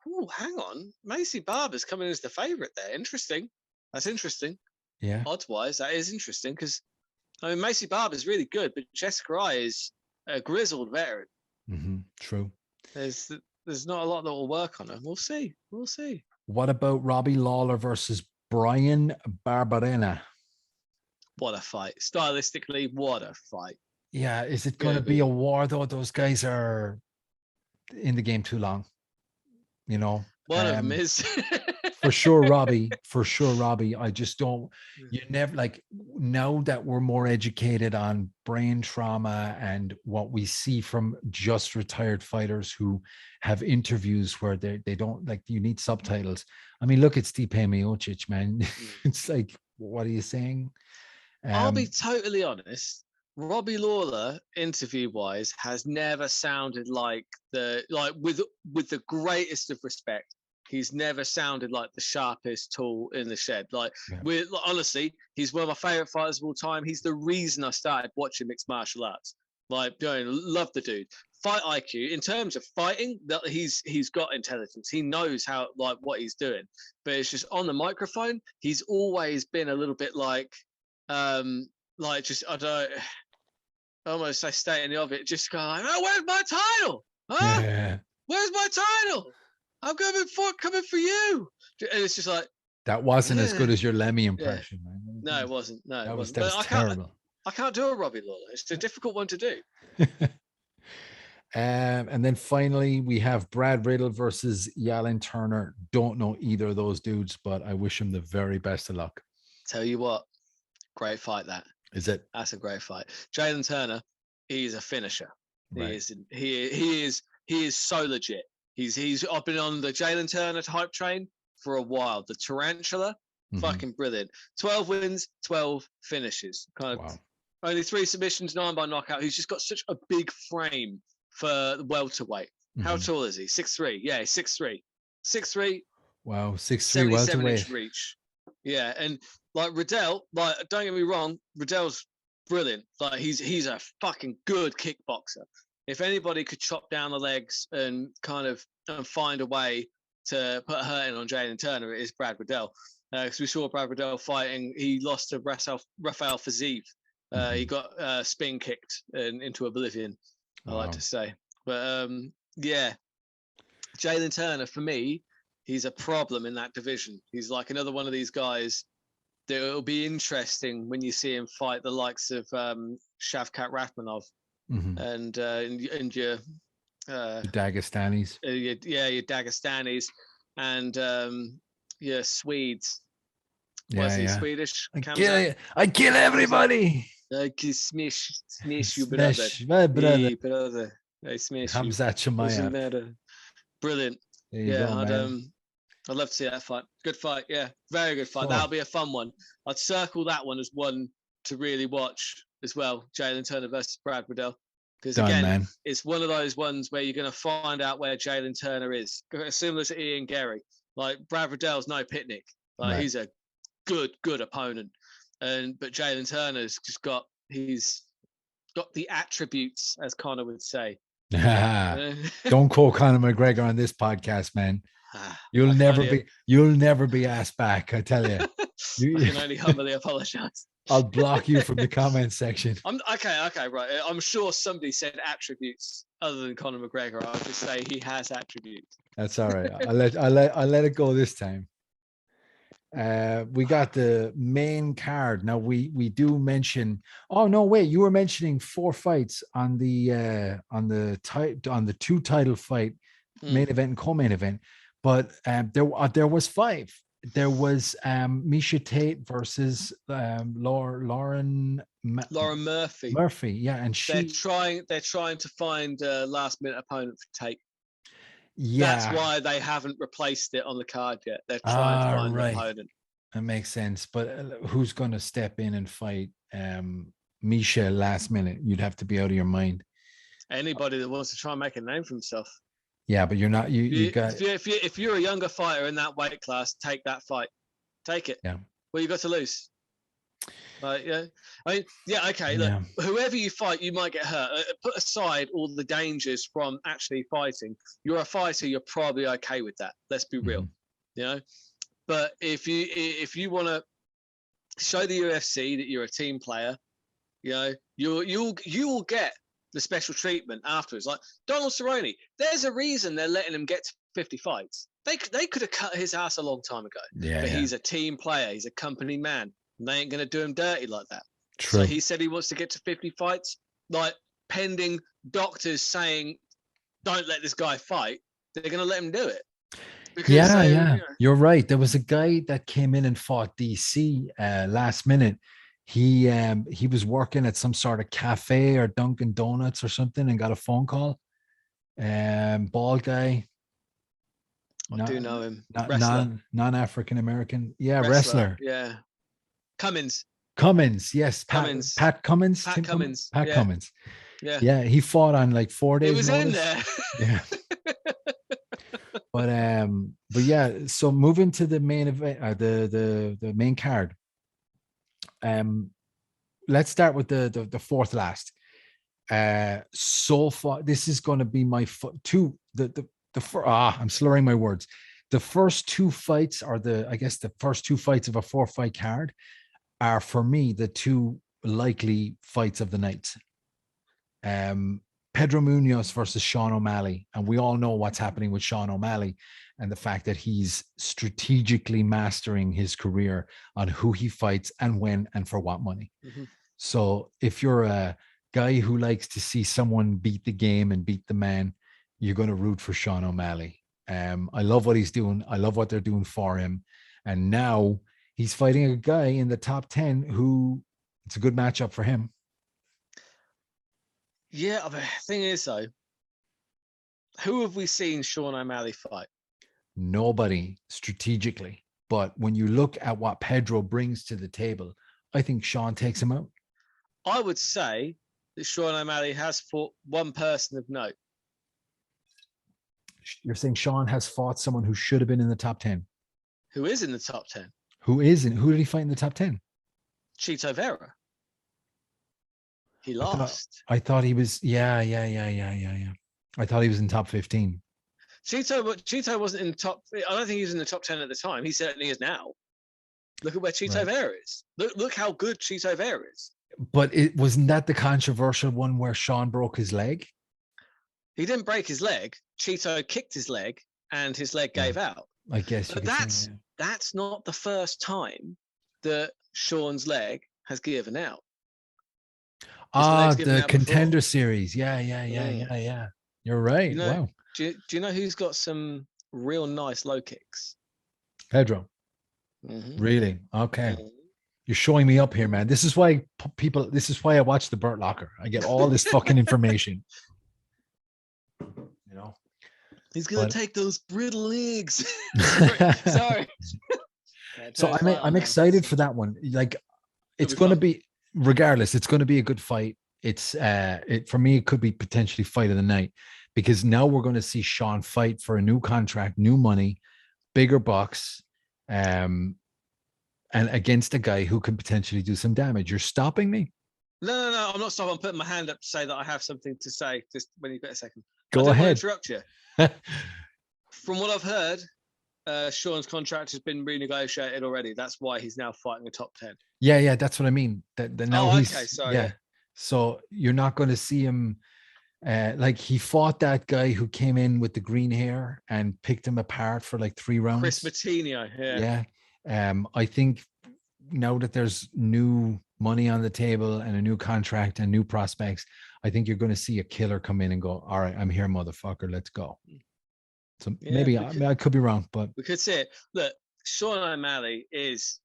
Speaker 2: Oh, hang on, Macy Barber's coming as the favourite there. Interesting. That's interesting.
Speaker 1: Yeah.
Speaker 2: Odds wise, that is interesting because I mean Macy Barber's really good, but Jessica Eye is a grizzled veteran.
Speaker 1: True.
Speaker 2: There's not a lot that will work on her. We'll see. We'll see.
Speaker 1: What about Robbie Lawler versus Brian Barberena?
Speaker 2: What a fight! Stylistically, what a fight!
Speaker 1: Yeah, is it going to be a war though? Those guys are in the game too long. You know,
Speaker 2: one of them is
Speaker 1: for sure, Robbie. For sure, Robbie. I just don't. You never like now that we're more educated on brain trauma and what we see from just retired fighters who have interviews where they don't like. You need subtitles. I mean, look at Stipe Miocic, man. It's like, what are you saying?
Speaker 2: I'll be totally honest. Robbie Lawler, interview-wise, has never sounded like with the greatest of respect. He's never sounded like the sharpest tool in the shed. Honestly, he's one of my favorite fighters of all time. He's the reason I started watching mixed martial arts. Love the dude. Fight IQ in terms of fighting, that he's got intelligence. He knows how what he's doing. But it's just on the microphone, he's always been a little bit just I don't. Almost I stay in the obvious, just go like, oh, where's my title? Huh? Yeah. Where's my title? I'm coming for you. And it's just like
Speaker 1: that wasn't as good as your Lemmy impression, man.
Speaker 2: No, it wasn't. No,
Speaker 1: that
Speaker 2: it
Speaker 1: was
Speaker 2: wasn't.
Speaker 1: terrible.
Speaker 2: I can't do a Robbie Lawler. It's a difficult one to do.
Speaker 1: And then finally we have Brad Riddle versus Yalin Turner. Don't know either of those dudes, but I wish him the very best of luck.
Speaker 2: Tell you what, great fight that.
Speaker 1: Is it?
Speaker 2: That's a great fight. Jalen Turner, he's a finisher. Right. He is so legit. I've been on the Jalen Turner hype train for a while. The Tarantula, fucking brilliant. 12 wins, 12 finishes. Only 3 submissions, 9 by knockout. He's just got such a big frame for the welterweight. How tall is he? 6'3". Yeah, he's 6'3". 6'3".
Speaker 1: Wow, 6'3" welterweight.
Speaker 2: 77-inch reach. Yeah, and Riddell, don't get me wrong, Riddell's brilliant. He's a fucking good kickboxer. If anybody could chop down the legs and kind of find a way to put a hurting on Jalen Turner, it is Brad Riddell. Because we saw Brad Riddell fighting, he lost to Rafael Fiziev. He got spin kicked into oblivion, I like to say. But Jalen Turner, for me, he's a problem in that division. He's like another one of these guys that it'll be interesting when you see him fight the likes of Shavkat Rakhmonov and your
Speaker 1: Dagestanis.
Speaker 2: Your Dagestanis and your Swedes. Swedish?
Speaker 1: I kill everybody.
Speaker 2: I can smash you, brother.
Speaker 1: My brother.
Speaker 2: Hey, brother. I smash you. Doesn't matter. Brilliant. I'd love to see that fight. Good fight. Yeah, very good fight. That'll be a fun one. I'd circle that one as one to really watch as well. Jalen Turner versus Brad Riddell. Because again, it's one of those ones where you're going to find out where Jalen Turner is. Similar to Ian Gary. Brad Riddell's no picnic. He's a good opponent. But Jalen Turner's just got the attributes, as Conor would say.
Speaker 1: Don't call Conor McGregor on this podcast, man. You'll never be asked back, I tell you.
Speaker 2: I can only humbly apologize.
Speaker 1: I'll block you from the comment section.
Speaker 2: Okay, right. I'm sure somebody said attributes other than Conor McGregor. I'll just say he has attributes.
Speaker 1: That's all right. I'll let it go this time. We got the main card. Now we do mention. Oh no, wait! You were mentioning 4 fights on the 2 title fight, main event and co-main event, but there was 5. There was Miesha Tate versus Lauren Murphy. Murphy, yeah, and
Speaker 2: they're trying to find a last minute opponent for Tate.
Speaker 1: Yeah,
Speaker 2: that's why they haven't replaced it on the card yet. They're trying to find an opponent.
Speaker 1: That makes sense. But who's going to step in and fight Miesha last minute? You'd have to be out of your mind.
Speaker 2: Anybody that wants to try and make a name for himself.
Speaker 1: Yeah, but you're not. You got.
Speaker 2: If you're a younger fighter in that weight class, take that fight. Take it.
Speaker 1: Yeah.
Speaker 2: What you got to lose? Yeah. I mean, yeah, okay. Look, whoever you fight, you might get hurt. Put aside all the dangers from actually fighting. You're a fighter. You're probably okay with that. Let's be real. You know. But if you want to show the UFC that you're a team player, you know, you will get the special treatment afterwards. Like Donald Cerrone, there's a reason they're letting him get to 50 fights. They could have cut his ass a long time ago.
Speaker 1: Yeah,
Speaker 2: but he's a team player. He's a company man. And they ain't going to do him dirty like that.
Speaker 1: True.
Speaker 2: So he said he wants to get to 50 fights. Like pending doctors saying, don't let this guy fight, they're going to let him do it. Because,
Speaker 1: you know, you're right. There was a guy that came in and fought DC last minute. He was working at some sort of cafe or Dunkin' Donuts or something and got a phone call. Bald guy.
Speaker 2: I do know him.
Speaker 1: Non-African American. Yeah, wrestler.
Speaker 2: Yeah. Cummins,
Speaker 1: yes.
Speaker 2: Cummins.
Speaker 1: Pat Cummins.
Speaker 2: Pat Cummins.
Speaker 1: Pat Cummins.
Speaker 2: Yeah.
Speaker 1: Yeah, he fought on like 4 days.
Speaker 2: He was
Speaker 1: notice.
Speaker 2: in there.
Speaker 1: Yeah. But yeah, so moving to the main event, the main card. Let's start with the fourth last. So far, this is going to be my I'm slurring my words. The first two fights are the first two fights of a 4-fight card are for me the two likely fights of the night. Pedro Munoz versus Sean O'Malley. And we all know what's happening with Sean O'Malley and the fact that he's strategically mastering his career on who he fights and when and for what money. So if you're a guy who likes to see someone beat the game and beat the man, you're going to root for Sean O'Malley. I love what he's doing. I love what they're doing for him. And now he's fighting a guy in the top 10 who it's a good matchup for him.
Speaker 2: Yeah, but the thing is, though, who have we seen Sean O'Malley fight?
Speaker 1: Nobody strategically. But when you look at what Pedro brings to the table, I think Sean takes him out.
Speaker 2: I would say that Sean O'Malley has fought one person of note.
Speaker 1: You're saying Sean has fought someone who should have been in the top 10?
Speaker 2: Who is in the top 10?
Speaker 1: Who isn't? Who did he fight in the top 10?
Speaker 2: Chito Vera. He lost.
Speaker 1: I thought he was, yeah. I thought he was in top 15.
Speaker 2: Chito wasn't in the top. I don't think he was in the top 10 at the time. He certainly is now. Look at where Chito Vera is. Look how good Chito Vera is.
Speaker 1: But it wasn't that the controversial one where Sean broke his leg?
Speaker 2: He didn't break his leg. Chito kicked his leg, and his leg gave out.
Speaker 1: I guess.
Speaker 2: But that's not the first time that Sean's leg has given out.
Speaker 1: The Contender Series. Yeah. You're right.
Speaker 2: You know,
Speaker 1: wow.
Speaker 2: Do you know who's got some real nice low kicks?
Speaker 1: Pedro. Really? Okay. You're showing me up here, man. This is why I watch the Burt Locker. I get all this fucking information. You know?
Speaker 2: He's going to take those brittle legs. Sorry.
Speaker 1: So I'm excited for that one. Like, it's going to be, regardless, it's going to be a good fight. It's for me, it could be potentially fight of the night, because now we're going to see Sean fight for a new contract, new money, bigger bucks, and against a guy who can potentially do some damage. You're stopping me?
Speaker 2: No, I'm not stopping. I'm putting my hand up to say that I have something to say. Just when you get a second.
Speaker 1: Go ahead.
Speaker 2: Interrupt you. From what I've heard, Sean's contract has been renegotiated already. That's why he's now fighting a top 10.
Speaker 1: Yeah, that's what I mean. Now he's,
Speaker 2: okay, sorry.
Speaker 1: Yeah. So you're not going to see him like he fought that guy who came in with the green hair and picked him apart for like 3 rounds.
Speaker 2: Chris Matinho.
Speaker 1: Yeah. I think now that there's new money on the table and a new contract and new prospects, I think you're going to see a killer come in and go, all right, I'm here, motherfucker. Let's go. So maybe I could be wrong, but
Speaker 2: we could see it. Look, Sean O'Malley is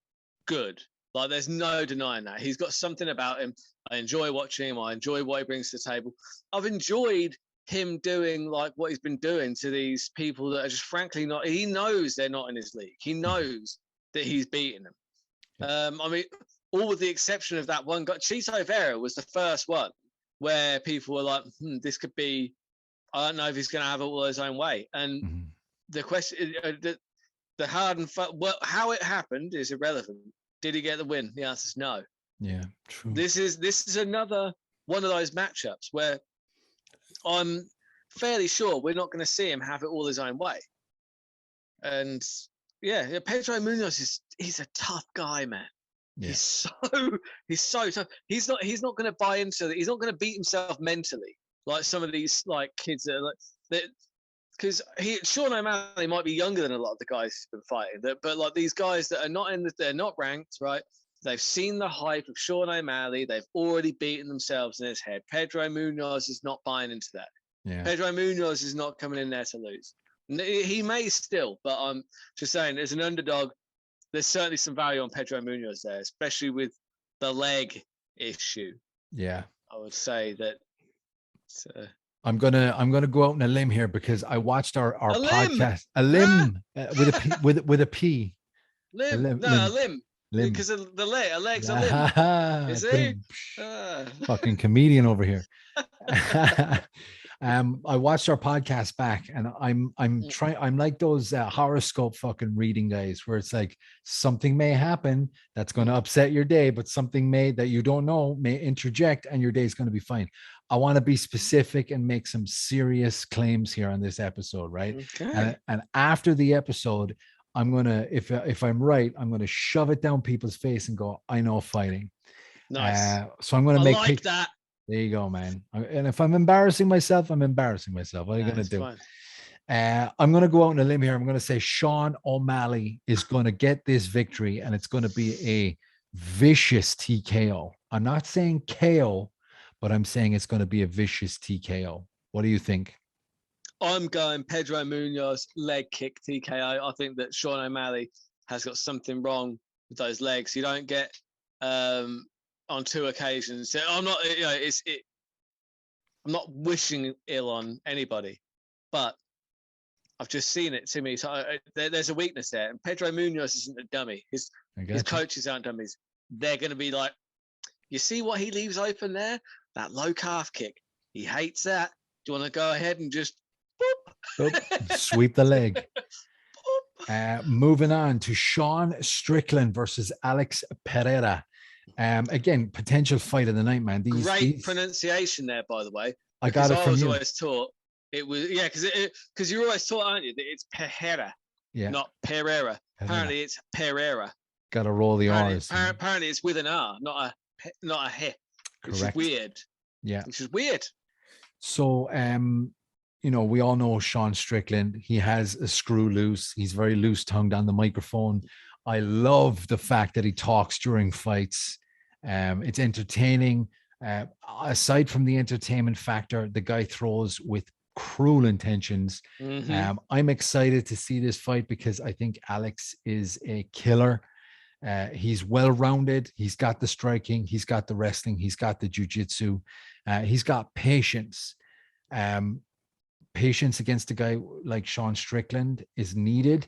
Speaker 2: good. Like, there's no denying that. He's got something about him. I enjoy watching him. I enjoy what he brings to the table. I've enjoyed him doing like what he's been doing to these people that are just frankly not. He knows they're not in his league. He knows that he's beating them. I mean, all with the exception of that one guy. Chito Vera was the first one where people were like, this could be, I don't know if he's going to have it all his own way. And the question, the the hard and well, how it happened is irrelevant. Did he get the win? The answer is no.
Speaker 1: Yeah, true.
Speaker 2: This is another one of those matchups where I'm fairly sure we're not going to see him have it all his own way. And yeah, Pedro Munoz he's a tough guy, man. Yeah. He's so tough. He's not going to buy into it. He's not going to beat himself mentally like some of these like kids that are like that. Because Sean O'Malley might be younger than a lot of the guys he's been fighting, but like these guys that are they're not ranked, right? They've seen the hype of Sean O'Malley. They've already beaten themselves in his head. Pedro Munoz is not buying into that. Yeah. Pedro Munoz is not coming in there to lose. He may still, but I'm just saying, as an underdog, there's certainly some value on Pedro Munoz there, especially with the leg issue.
Speaker 3: Yeah,
Speaker 2: I would say that.
Speaker 3: I'm gonna go out on a limb here because I watched our podcast. A limb with a P.
Speaker 2: Limb. A limb. Because of the leg. A leg's a limb. Is he?
Speaker 3: Fucking comedian over here. I watched our podcast back, and I'm like those horoscope fucking reading guys where it's like something may happen that's going to upset your day, but something that you don't know may interject, and your day is going to be fine. I want to be specific and make some serious claims here on this episode, right?
Speaker 2: Okay.
Speaker 3: And after the episode, I'm gonna, if I'm right, I'm gonna shove it down people's face and go, I know fighting.
Speaker 2: Nice.
Speaker 3: So I'm gonna make
Speaker 2: that.
Speaker 3: There you go, man. And if I'm embarrassing myself, I'm embarrassing myself. What are you going to do? I'm going to go out on a limb here. I'm going to say Sean O'Malley is going to get this victory, and it's going to be a vicious TKO. I'm not saying KO, but I'm saying it's going to be a vicious TKO. What do you think?
Speaker 2: I'm going Pedro Munoz leg kick TKO. I think that Sean O'Malley has got something wrong with those legs. You don't get... on two occasions. So I'm not, I'm not wishing ill on anybody, but I've just seen it to me. So there's a weakness there. And Pedro Munoz isn't a dummy. His coaches aren't dummies. They're going to be like, you see what he leaves open there? That low calf kick. He hates that. Do you want to go ahead and just
Speaker 3: sweep the leg? Moving on to Sean Strickland versus Alex Pereira. Again, potential fight of the night, man.
Speaker 2: Great pronunciation there, by the way.
Speaker 3: I got it from you.
Speaker 2: Always taught it was because you're always taught, aren't you, that it's Pereira, not Pereira. Apparently, it's Pereira.
Speaker 3: Got to roll the R's.
Speaker 2: Apparently, it's with an R, not a he. Which is weird.
Speaker 3: Yeah,
Speaker 2: which is weird.
Speaker 3: So, we all know Sean Strickland. He has a screw loose. He's very loose-tongued on the microphone. I love the fact that he talks during fights. It's entertaining. Aside from the entertainment factor, the guy throws with cruel intentions.
Speaker 2: Mm-hmm.
Speaker 3: I'm excited to see this fight because I think Alex is a killer. He's well-rounded. He's got the striking. He's got the wrestling. He's got the jiu-jitsu. He's got patience. Patience against a guy like Sean Strickland is needed.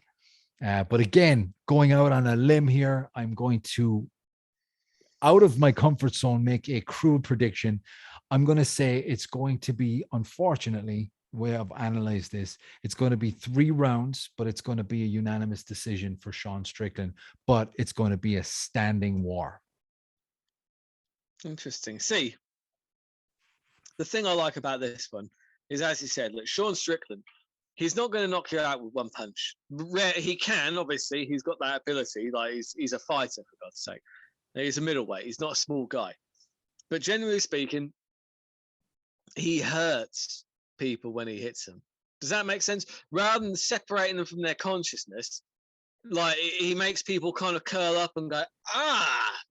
Speaker 3: But again, going out on a limb here, I'm going to, out of my comfort zone, make a crude prediction. I'm going to say it's going to be, unfortunately, the way I've analyzed this, it's going to be 3 rounds, but it's going to be a unanimous decision for Sean Strickland, but it's going to be a standing war.
Speaker 2: Interesting. See, the thing I like about this one is, as you said, look, Sean Strickland, he's not going to knock you out with one punch. He can, obviously. He's got that ability. Like he's a fighter, for God's sake. He's a middleweight. He's not a small guy. But generally speaking, he hurts people when he hits them. Does that make sense? Rather than separating them from their consciousness, like he makes people kind of curl up and go,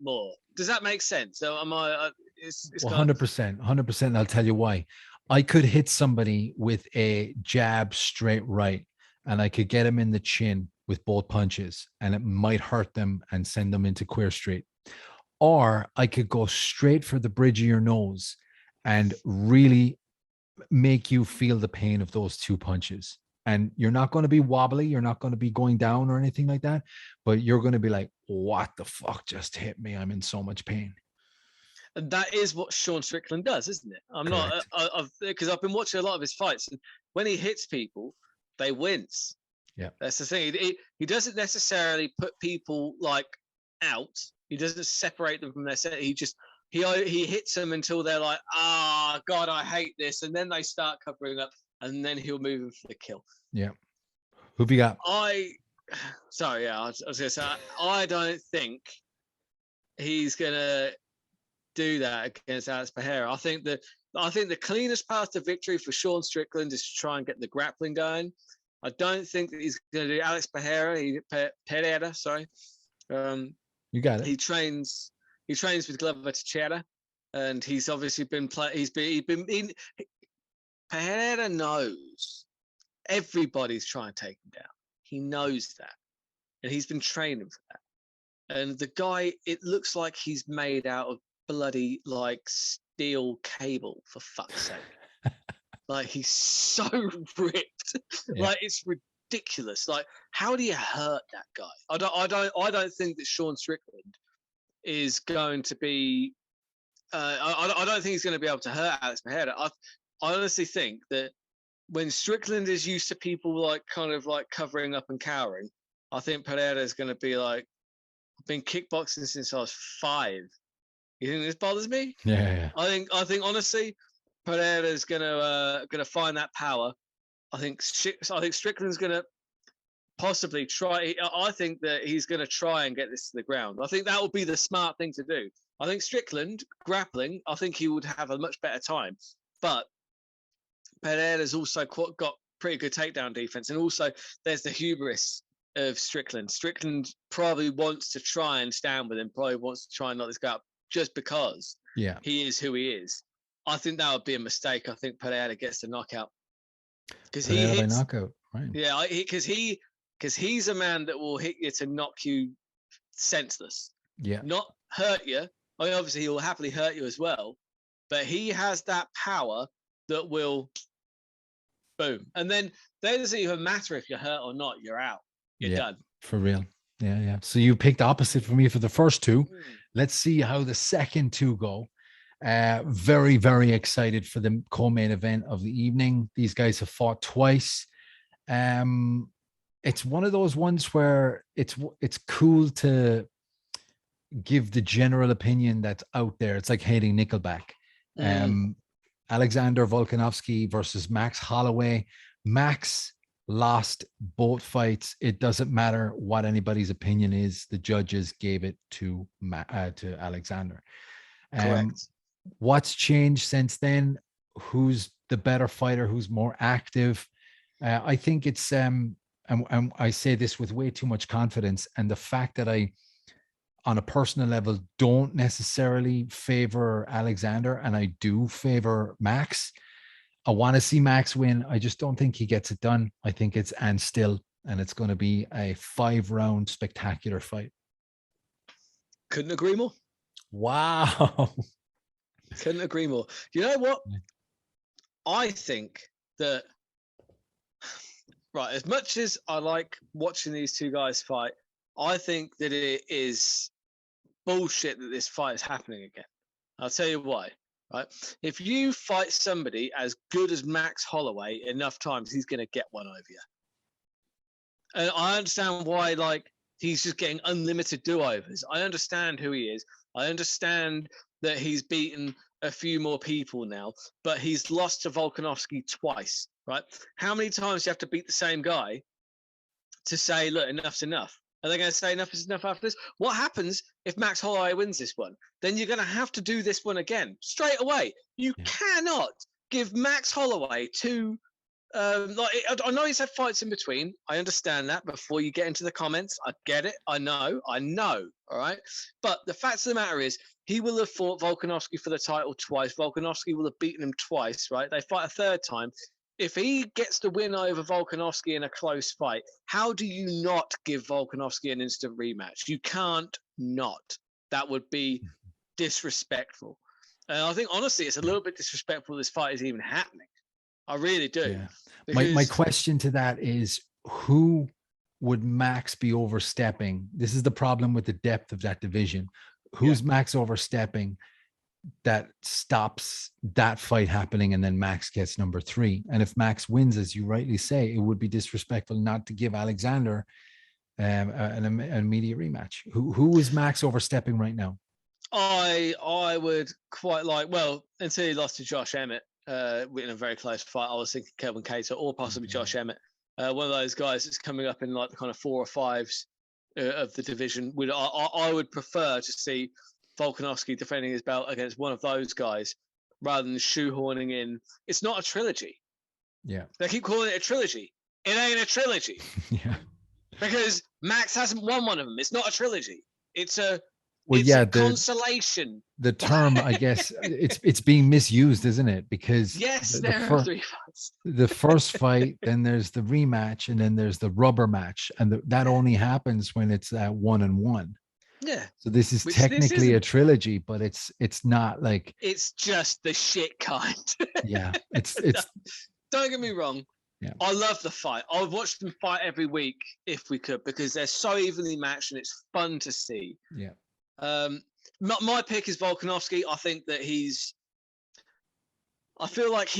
Speaker 2: more. Does that make sense? So am I? It's
Speaker 3: 100%. 100%. And I'll tell you why. I could hit somebody with a jab straight right, and I could get him in the chin with both punches, and it might hurt them and send them into Queer Street. Or I could go straight for the bridge of your nose and really make you feel the pain of those 2 punches. And you're not going to be wobbly. You're not going to be going down or anything like that, but you're going to be like, what the fuck just hit me? I'm in so much pain.
Speaker 2: And that is what Sean Strickland does, isn't it? I'm Correct. Not, because I've been watching a lot of his fights, and when he hits people, they wince.
Speaker 3: Yeah,
Speaker 2: that's the thing. He doesn't necessarily put people like out. He doesn't separate them from their set. He hits them until they're like, God, I hate this, and then they start covering up, and then he'll move them for the kill.
Speaker 3: Yeah. Who've you got?
Speaker 2: I was gonna say I don't think he's gonna do that against Alex Pereira. I think the cleanest path to victory for Sean Strickland is to try and get the grappling going. I don't think that he's going to do Alex Pereira. Sorry.
Speaker 3: You got it.
Speaker 2: He trains with Glover Teixeira, and he's obviously been Pereira knows everybody's trying to take him down. He knows that, and he's been training for that. And the guy, it looks like he's made out of bloody like steel cable, for fuck's sake. Like, he's so ripped. Yeah. Like, it's ridiculous. Like, how do you hurt that guy? I don't think that Sean Strickland is going to be I don't think he's going to be able to hurt Alex Pereira. I honestly think that when Strickland is used to people like kind of like covering up and cowering, I think Pereira is going to be like, I've been kickboxing since I was 5. You think this bothers me?
Speaker 3: Yeah.
Speaker 2: I think honestly, Pereira is gonna find that power. I think Strickland's gonna possibly try. I think that he's gonna try and get this to the ground. I think that would be the smart thing to do. I think Strickland grappling, I think he would have a much better time. But Pereira's also got pretty good takedown defense, and also there's the hubris of Strickland. Strickland probably wants to try and stand with him. Probably wants to try and knock this guy up just because he is who he is. I think that would be a mistake. I think Pereira gets the knockout because he hits
Speaker 3: knockout, right?
Speaker 2: Yeah, because he's a man that will hit you to knock you senseless.
Speaker 3: Yeah,
Speaker 2: not hurt you. I mean, obviously, he will happily hurt you as well, but he has that power that will boom, and then it doesn't even matter if you're hurt or not. You're out. You're done.
Speaker 3: For real. Yeah. So you picked opposite for me for the first two. Let's see how the second two go. Very, very excited for the co-main event of the evening. These guys have fought twice. It's one of those ones where it's cool to give the general opinion that's out there. It's like hating Nickelback. Alexander Volkanovski versus Max Holloway. Max lost both fights. It doesn't matter what anybody's opinion is. The judges gave it to Alexander.
Speaker 2: Correct.
Speaker 3: What's changed since then? Who's the better fighter? Who's more active? I think it's and I say this with way too much confidence, and the fact that I, on a personal level, don't necessarily favor Alexander, and I do favor Max. I want to see Max win. I just don't think he gets it done. I think it's and it's going to be a 5-round spectacular fight.
Speaker 2: Couldn't agree more.
Speaker 3: Wow.
Speaker 2: Couldn't agree more. You know what? I think that, right, as much as I like watching these two guys fight, I think that it is bullshit that this fight is happening again. I'll tell you why. Right? If you fight somebody as good as Max Holloway enough times, he's going to get one over you. And I understand why, like, he's just getting unlimited do-overs. I understand who he is. I understand that he's beaten a few more people now, but he's lost to Volkanovski twice, right? How many times do you have to beat the same guy to say, look, enough's enough? Are they going to say enough is enough after this? What happens if Max Holloway wins this one? Then you're going to have to do this one again straight away. You cannot give Max Holloway two. I know he's had fights in between. I understand that. Before you get into the comments, I get it. I know. All right. But the fact of the matter is, he will have fought Volkanovski for the title twice. Volkanovski will have beaten him twice, right? They fight a third time. If he gets the win over Volkanovski in a close fight, how do you not give Volkanovski an instant rematch? You can't not. That would be disrespectful. And I think, honestly, it's a little bit disrespectful this fight is even happening. I really do.
Speaker 3: Yeah. My question to that is, who would Max be overstepping? This is the problem with the depth of that division. Who's Max overstepping that stops that fight happening, and then Max gets number 3. And if Max wins, as you rightly say, it would be disrespectful not to give Alexander an immediate rematch. Who is Max overstepping right now?
Speaker 2: I would quite like, well, until he lost to Josh Emmett in a very close fight, I was thinking Kelvin Cater or possibly Josh Emmett. One of those guys that's coming up in like the kind of 4 or 5s of the division. I would prefer to see Volkanovski defending his belt against one of those guys rather than shoehorning in. It's not a trilogy.
Speaker 3: Yeah.
Speaker 2: They keep calling it a trilogy. It ain't a trilogy.
Speaker 3: Yeah.
Speaker 2: Because Max hasn't won one of them. It's not a trilogy. It's a consolation.
Speaker 3: The term, I guess, it's being misused, isn't it? Because
Speaker 2: there are 3 fights.
Speaker 3: The first fight, then there's the rematch, and then there's the rubber match, and that only happens when it's 1-1.
Speaker 2: Yeah.
Speaker 3: So this is technically a trilogy, but it's not like,
Speaker 2: it's just the shit kind.
Speaker 3: Yeah. It's
Speaker 2: Don't get me wrong.
Speaker 3: Yeah.
Speaker 2: I love the fight. I would watch them fight every week if we could, because they're so evenly matched and it's fun to see.
Speaker 3: Yeah.
Speaker 2: My pick is Volkanovski. I think that I feel like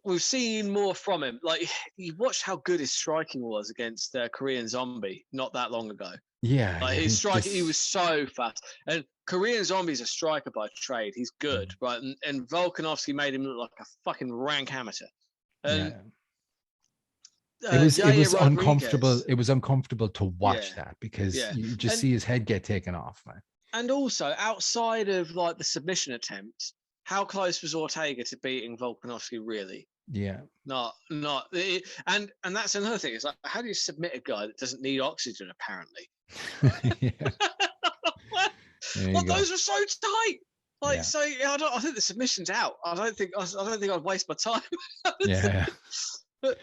Speaker 2: we've seen more from him. Like, you watched how good his striking was against Korean Zombie not that long ago.
Speaker 3: Yeah.
Speaker 2: Like, his striking, he was so fast. And Korean Zombie's a striker by trade. He's good, right? And Volkanovski made him look like a fucking rank amateur. And
Speaker 3: it was uncomfortable. It was uncomfortable to watch that, because you just see his head get taken off, man. And
Speaker 2: also, outside of like the submission attempt, how close was Ortega to beating Volkanovski? Really?
Speaker 3: Yeah.
Speaker 2: Not. And that's another thing. It's like, how do you submit a guy that doesn't need oxygen? Apparently. Those were so tight. Like, so I think the submission's out. I don't think I'd waste my time. But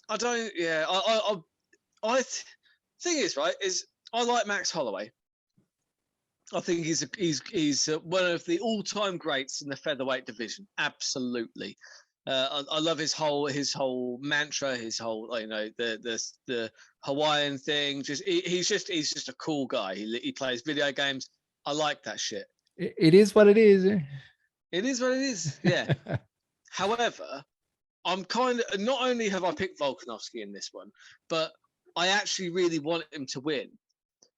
Speaker 2: I don't. Yeah. Thing is, right, is I like Max Holloway. I think he's one of the all-time greats in the featherweight division. Absolutely. I love his whole mantra, his whole, the Hawaiian thing. He's just a cool guy. He plays video games. I like that shit.
Speaker 3: It is what it is.
Speaker 2: It is what it is. Yeah. However, I'm not only have I picked Volkanovski in this one, but I actually really want him to win,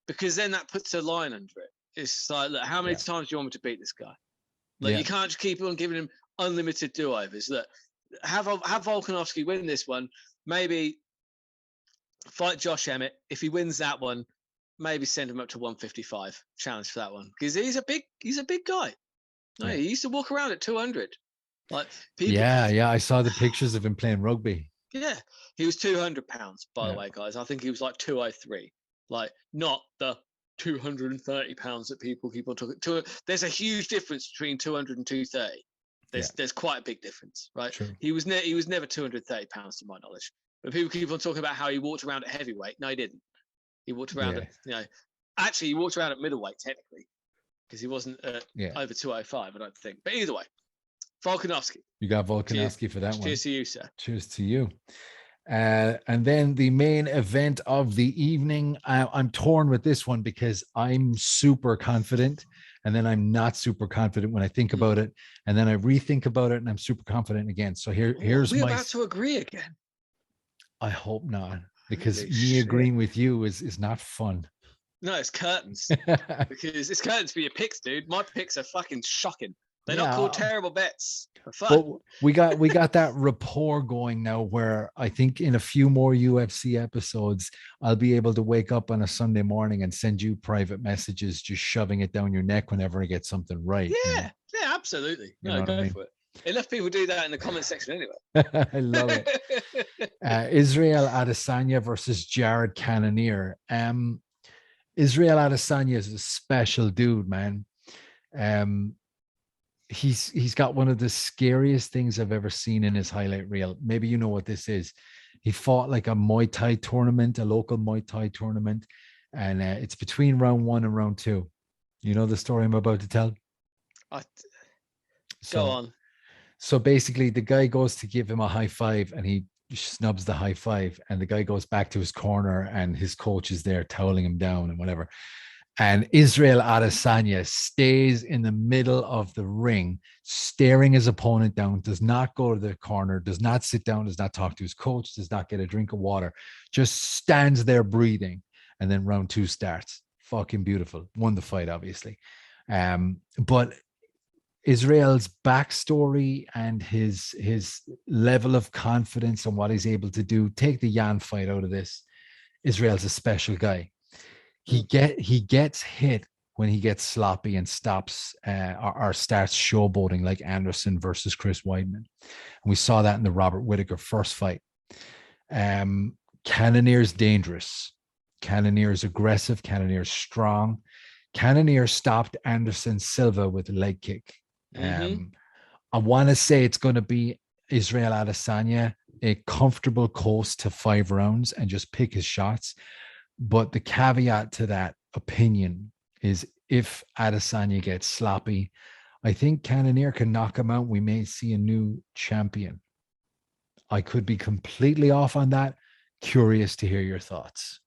Speaker 2: because then that puts a line under it. It's like, look, how many times do you want me to beat this guy? You can't just keep on giving him unlimited do-overs. Look, have Volkanovski win this one. Maybe fight Josh Emmett. If he wins that one, maybe send him up to 155. Challenge for that one, because he's a big guy. No, he used to walk around at 200. Like, people. Yeah.
Speaker 3: I saw the pictures of him playing rugby.
Speaker 2: Yeah, he was 200 pounds, by the way, guys. I think he was like 203. Like, not the 230 pounds that people keep on talking. There's a huge difference between 200 and 230. There's quite a big difference, right?
Speaker 3: True.
Speaker 2: He was never 230 pounds to my knowledge. But people keep on talking about how he walked around at heavyweight. No, he didn't. He walked around actually he walked around at middleweight technically, because he wasn't over 205, I don't think. But either way, Volkanovski.
Speaker 3: You got Volkanovski for that one.
Speaker 2: Cheers to you, sir.
Speaker 3: Cheers to you. And then the main event of the evening, I'm torn with this one, because I'm super confident, and then I'm not super confident when I think about it, and then I rethink about it, and I'm super confident again. So here's
Speaker 2: we're about to agree again.
Speaker 3: I hope not, because me agreeing with you is not fun.
Speaker 2: No, it's curtains. Because it's curtains for your picks, dude. My picks are fucking shocking. They're not called terrible bets.
Speaker 3: But we got that rapport going now, where I think in a few more UFC episodes, I'll be able to wake up on a Sunday morning and send you private messages, just shoving it down your neck whenever I get something right.
Speaker 2: Yeah, absolutely. No, go for it. Enough people do that in the comment section anyway.
Speaker 3: I love it. Israel Adesanya versus Jared Cannonier. Israel Adesanya is a special dude, man. He's got one of the scariest things I've ever seen in his highlight reel. Maybe you know what this is. He fought like a Muay Thai tournament, a local Muay Thai tournament, and it's between round 1 and round 2. You know the story I'm about to tell?
Speaker 2: Go on.
Speaker 3: So basically, the guy goes to give him a high five, and he snubs the high five, and the guy goes back to his corner, and his coach is there toweling him down and whatever.
Speaker 1: And Israel Adesanya stays in the middle of the ring, staring his opponent down, does not go to the corner, does not sit down, does not talk to his coach, does not get a drink of water, just stands there breathing. And then round 2 starts. Fucking beautiful. Won the fight, obviously. But Israel's backstory and his level of confidence and what he's able to do, take the Yan fight out of this. Israel's a special guy. He gets hit when he gets sloppy and stops or starts showboating, like Anderson versus Chris Weidman. And we saw that in the Robert Whittaker first fight. Cannonier's dangerous. Cannonier's aggressive. Cannonier's strong. Cannonier stopped Anderson Silva with a leg kick. I want to say it's going to be Israel Adesanya, a comfortable coast to 5 rounds and just pick his shots. But the caveat to that opinion is if Adesanya gets sloppy, I think Cannonier can knock him out. We may see a new champion. I could be completely off on that. Curious to hear your thoughts.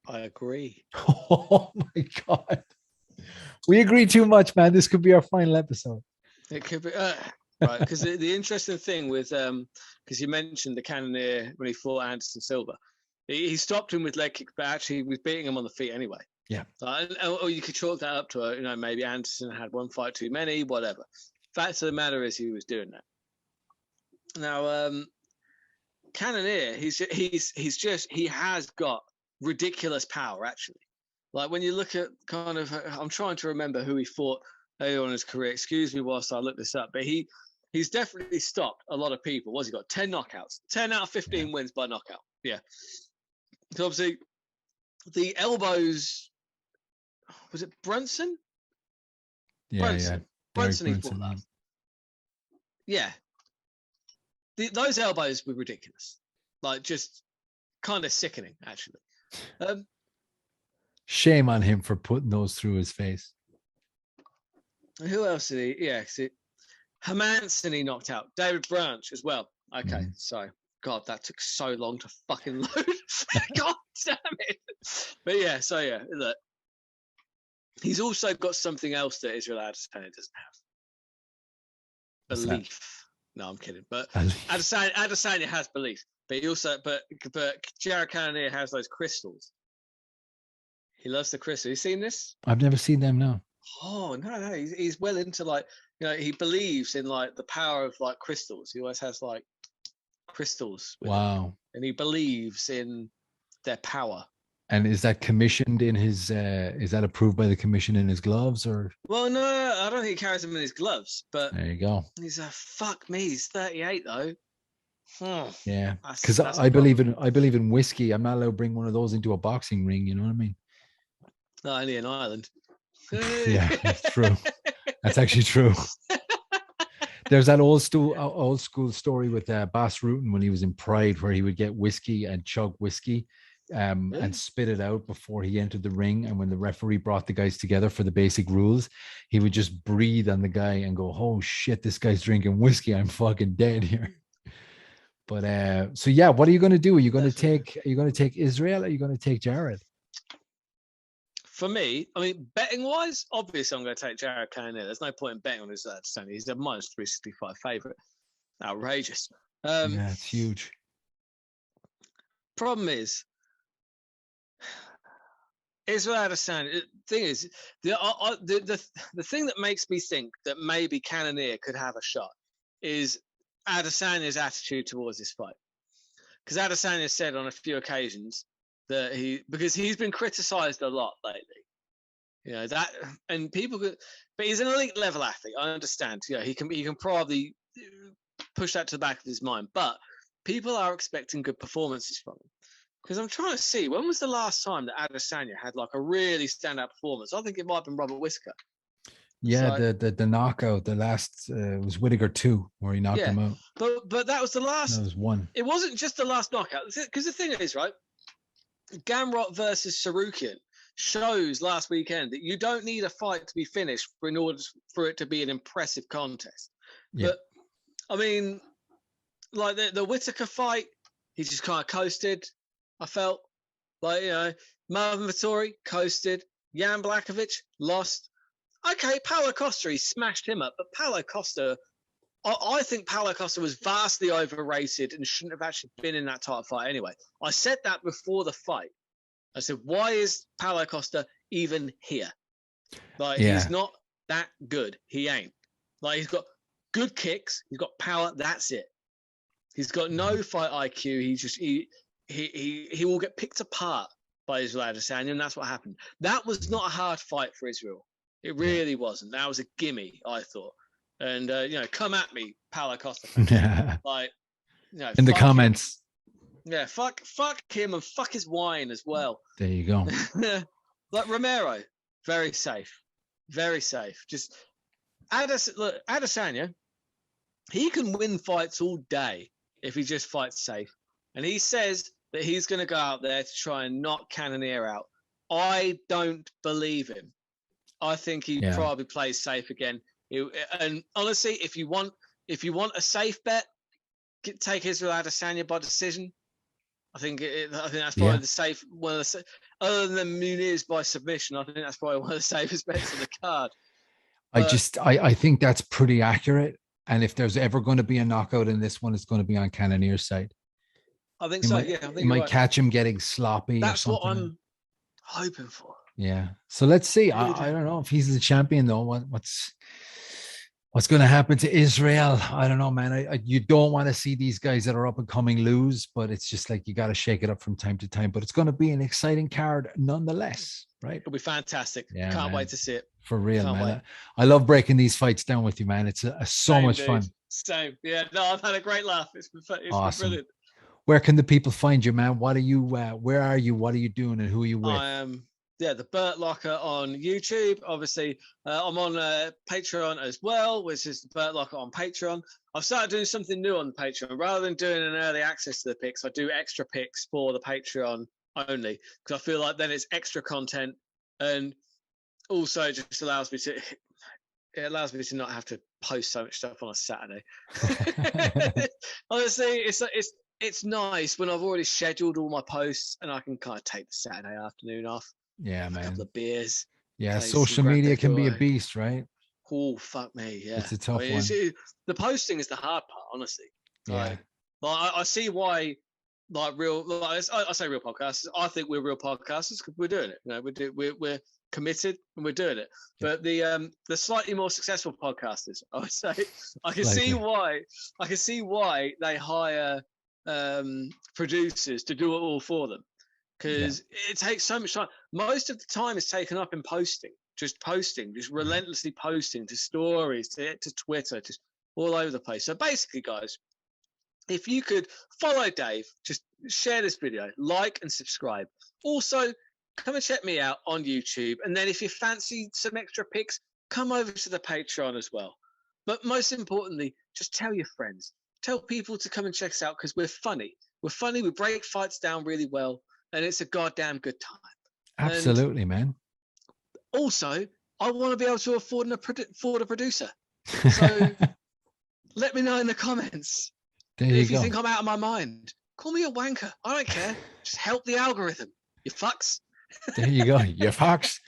Speaker 2: I agree.
Speaker 1: Oh my God. We agree too much, man. This could be our final episode.
Speaker 2: It could be. Right, because the interesting thing with, because you mentioned the Cannonier when he fought Anderson Silva. He stopped him with leg kicks, but actually he was beating him on the feet anyway.
Speaker 1: Yeah.
Speaker 2: Or you could chalk that up to, maybe Anderson had one fight too many, whatever. Fact of the matter is he was doing that. Now, Cannonier, he has got ridiculous power, actually. Like when you look at kind of, I'm trying to remember who he fought earlier on in his career. Excuse me whilst I look this up, but he's definitely stopped a lot of people. What's he got? 10 knockouts, 10 out of 15 wins by knockout. Yeah. So obviously, the elbows. Was it Brunson?
Speaker 1: Yeah,
Speaker 2: Brunson. He fought that. Yeah. Those elbows were ridiculous. Like just kind of sickening, actually.
Speaker 1: Shame on him for putting those through his face.
Speaker 2: Who else did he? Yeah, Hermanson he knocked out. David Branch as well. Okay, so God, that took so long to fucking load. God damn it. But yeah, look. He's also got something else that Israel Adesanya doesn't have. Belief. No, I'm kidding. But Adesanya has belief. But he also, but Jared Cannonier has those crystals. He loves the crystals. You seen this?
Speaker 1: I've never seen them. No.
Speaker 2: Oh no, he's well into like he believes in like the power of like crystals. He always has like crystals.
Speaker 1: Wow.
Speaker 2: And he believes in their power.
Speaker 1: And is that commissioned in his? Is that approved by the commission in his gloves or?
Speaker 2: Well, no, I don't think he carries them in his gloves. But
Speaker 1: there you go.
Speaker 2: He's fuck me. He's 38 though.
Speaker 1: Yeah, because I believe in whiskey. I'm not allowed to bring one of those into a boxing ring. You know what I mean?
Speaker 2: No, only in Ireland.
Speaker 1: Yeah, that's true. That's actually true. There's that old school story with Bas Rutten when he was in Pride, where he would get whiskey and chug whiskey, and spit it out before he entered the ring. And when the referee brought the guys together for the basic rules, he would just breathe on the guy and go, "Oh shit, this guy's drinking whiskey. I'm fucking dead here." But so yeah, what are you going to do? Are you going to take Israel? Or are you going to take Jared?
Speaker 2: For me, I mean, betting wise, obviously I'm going to take Jared Cannonier. There's no point in betting on his Adesanya. He's a minus 365 favorite. Outrageous.
Speaker 1: Yeah, it's huge.
Speaker 2: Problem is, Israel Adesanya. Thing is, the thing that makes me think that maybe Cannonier could have a shot is Adesanya's attitude towards this fight. Because Adesanya said on a few occasions that because he's been criticized a lot lately, that, and people could, but he's an elite level athlete. I understand. He can probably push that to the back of his mind, but people are expecting good performances from him. Because I'm trying to see, when was the last time that Adesanya had like a really standout performance? I think it might have been Robert Whittaker.
Speaker 1: Yeah, so, the knockout, the last was Whittaker 2, where he knocked him out.
Speaker 2: But that was the last.
Speaker 1: That was one.
Speaker 2: It wasn't just the last knockout. Because the thing is, right, Gamrot versus Sarukian shows last weekend that you don't need a fight to be finished in order for it to be an impressive contest. Yeah. But I mean, like the Whittaker fight, he just kind of coasted. I felt like, Marvin Vettori coasted. Jan Blachowicz lost. Okay, Paulo Costa, he smashed him up, but Paulo Costa, I think Paulo Costa was vastly overrated and shouldn't have actually been in that title fight anyway. I said that before the fight. I said, why is Paulo Costa even here? Like, he's not that good. He ain't. Like, he's got good kicks. He's got power. That's it. He's got no fight IQ. He will get picked apart by Israel Adesanya, and that's what happened. That was not a hard fight for Israel. It really wasn't. That was a gimme, I thought. And come at me, Paulo Costa. Like,
Speaker 3: in the comments.
Speaker 2: Him. Yeah, fuck him and fuck his wine as well.
Speaker 3: There you go.
Speaker 2: Like Romero, very safe, very safe. Just Adesanya, he can win fights all day if he just fights safe. And he says that he's going to go out there to try and knock Cannonier out. I don't believe him. I think he probably plays safe again. And honestly, if you want a safe bet, take Israel Adesanya by decision. I think that's probably the safe one. Other than Muniz by submission, I think that's probably one of the safest bets on the card.
Speaker 3: I think that's pretty accurate. And if there's ever going to be a knockout in this one, it's going to be on Cannonier's side.
Speaker 2: I think so. I think
Speaker 3: you might catch him getting sloppy.
Speaker 2: That's
Speaker 3: or something.
Speaker 2: What I'm hoping for.
Speaker 3: Yeah. So let's see. I don't know if he's the champion though. What's going to happen to Israel? I don't know, man. You don't want to see these guys that are up and coming lose, but it's just like you got to shake it up from time to time. But it's going to be an exciting card nonetheless, right?
Speaker 2: It'll be fantastic.
Speaker 3: Yeah,
Speaker 2: Can't wait to see it.
Speaker 3: For real, man. I love breaking these fights down with you, man. It's so much fun.
Speaker 2: Same. Yeah. No, I've had a great laugh. It's been
Speaker 3: awesome.
Speaker 2: Brilliant.
Speaker 3: Where can the people find you, man? What are you? Where are you? What are you doing? And who are you with?
Speaker 2: I am. The Burt Locker on YouTube. Obviously, I'm on Patreon as well, which is the Burt Locker on Patreon. I've started doing something new on Patreon. Rather than doing an early access to the picks, I do extra picks for the Patreon only because I feel like then it's extra content and also it just allows me to not have to post so much stuff on a Saturday. Honestly, it's nice when I've already scheduled all my posts and I can kind of take the Saturday afternoon off.
Speaker 3: Yeah, man.
Speaker 2: A couple of beers.
Speaker 3: Yeah, social media can be a beast, right?
Speaker 2: Oh, fuck me. Yeah.
Speaker 3: It's a tough one.
Speaker 2: The posting is the hard part, honestly.
Speaker 3: Yeah.
Speaker 2: Like, I see why, like, I say real podcasters. I think we're real podcasters because we're doing it. We're committed and we're doing it. But the slightly more successful podcasters, I would say, I can see why they hire producers to do it all for them. Because it takes so much time. Most of the time is taken up in posting, just relentlessly posting to stories, to Twitter, just all over the place. So basically, guys, if you could follow Dave, just share this video, like and subscribe. Also, come and check me out on YouTube. And then if you fancy some extra picks, come over to the Patreon as well. But most importantly, just tell your friends. Tell people to come and check us out because we're funny. We're funny. We break fights down really well. And it's a goddamn good time.
Speaker 3: Absolutely, man.
Speaker 2: Also, I want to be able to afford a producer. So let me know in the comments. If you think I'm out of my mind, call me a wanker. I don't care. Just help the algorithm. You fucks.
Speaker 3: There you go. You fucks.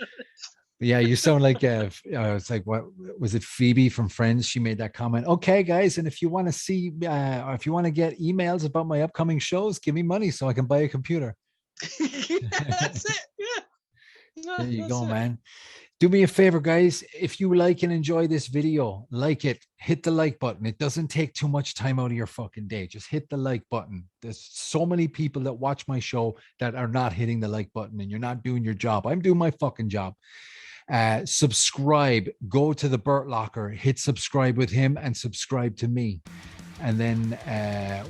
Speaker 3: Yeah, you sound like it's like, what was it, Phoebe from Friends? She made that comment. Okay, guys, and if you want to see or if you want to get emails about my upcoming shows, give me money so I can buy a computer.
Speaker 2: That's it. Yeah.
Speaker 3: There you go, man. Do me a favor, guys. If you like and enjoy this video, like it, hit the like button. It doesn't take too much time out of your fucking day. Just hit the like button. There's so many people that watch my show that are not hitting the like button, and you're not doing your job. I'm doing my fucking job. Subscribe. Go to the Burt Locker, hit subscribe with him, and subscribe to me. And then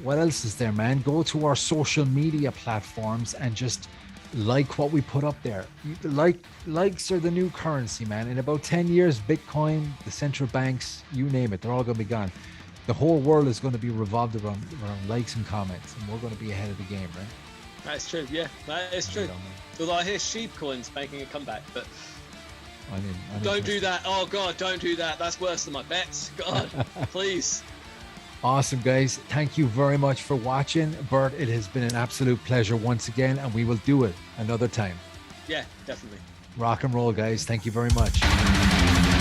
Speaker 3: what else is there, man? Go to our social media platforms and just like what we put up there. Likes are the new currency, man. In about 10 years, Bitcoin, the central banks, you name it, they're all going to be gone. The whole world is going to be revolved around likes and comments, and we're going to be ahead of the game, right?
Speaker 2: That's true. Yeah, that is true. Although I hear sheep coins making a comeback, but don't do that. Oh God, don't do that. That's worse than my bets. God, please.
Speaker 3: Awesome, guys. Thank you very much for watching. Burt, it has been an absolute pleasure once again, and we will do it another time.
Speaker 2: Yeah, definitely.
Speaker 1: Rock and roll, guys. Thank you very much.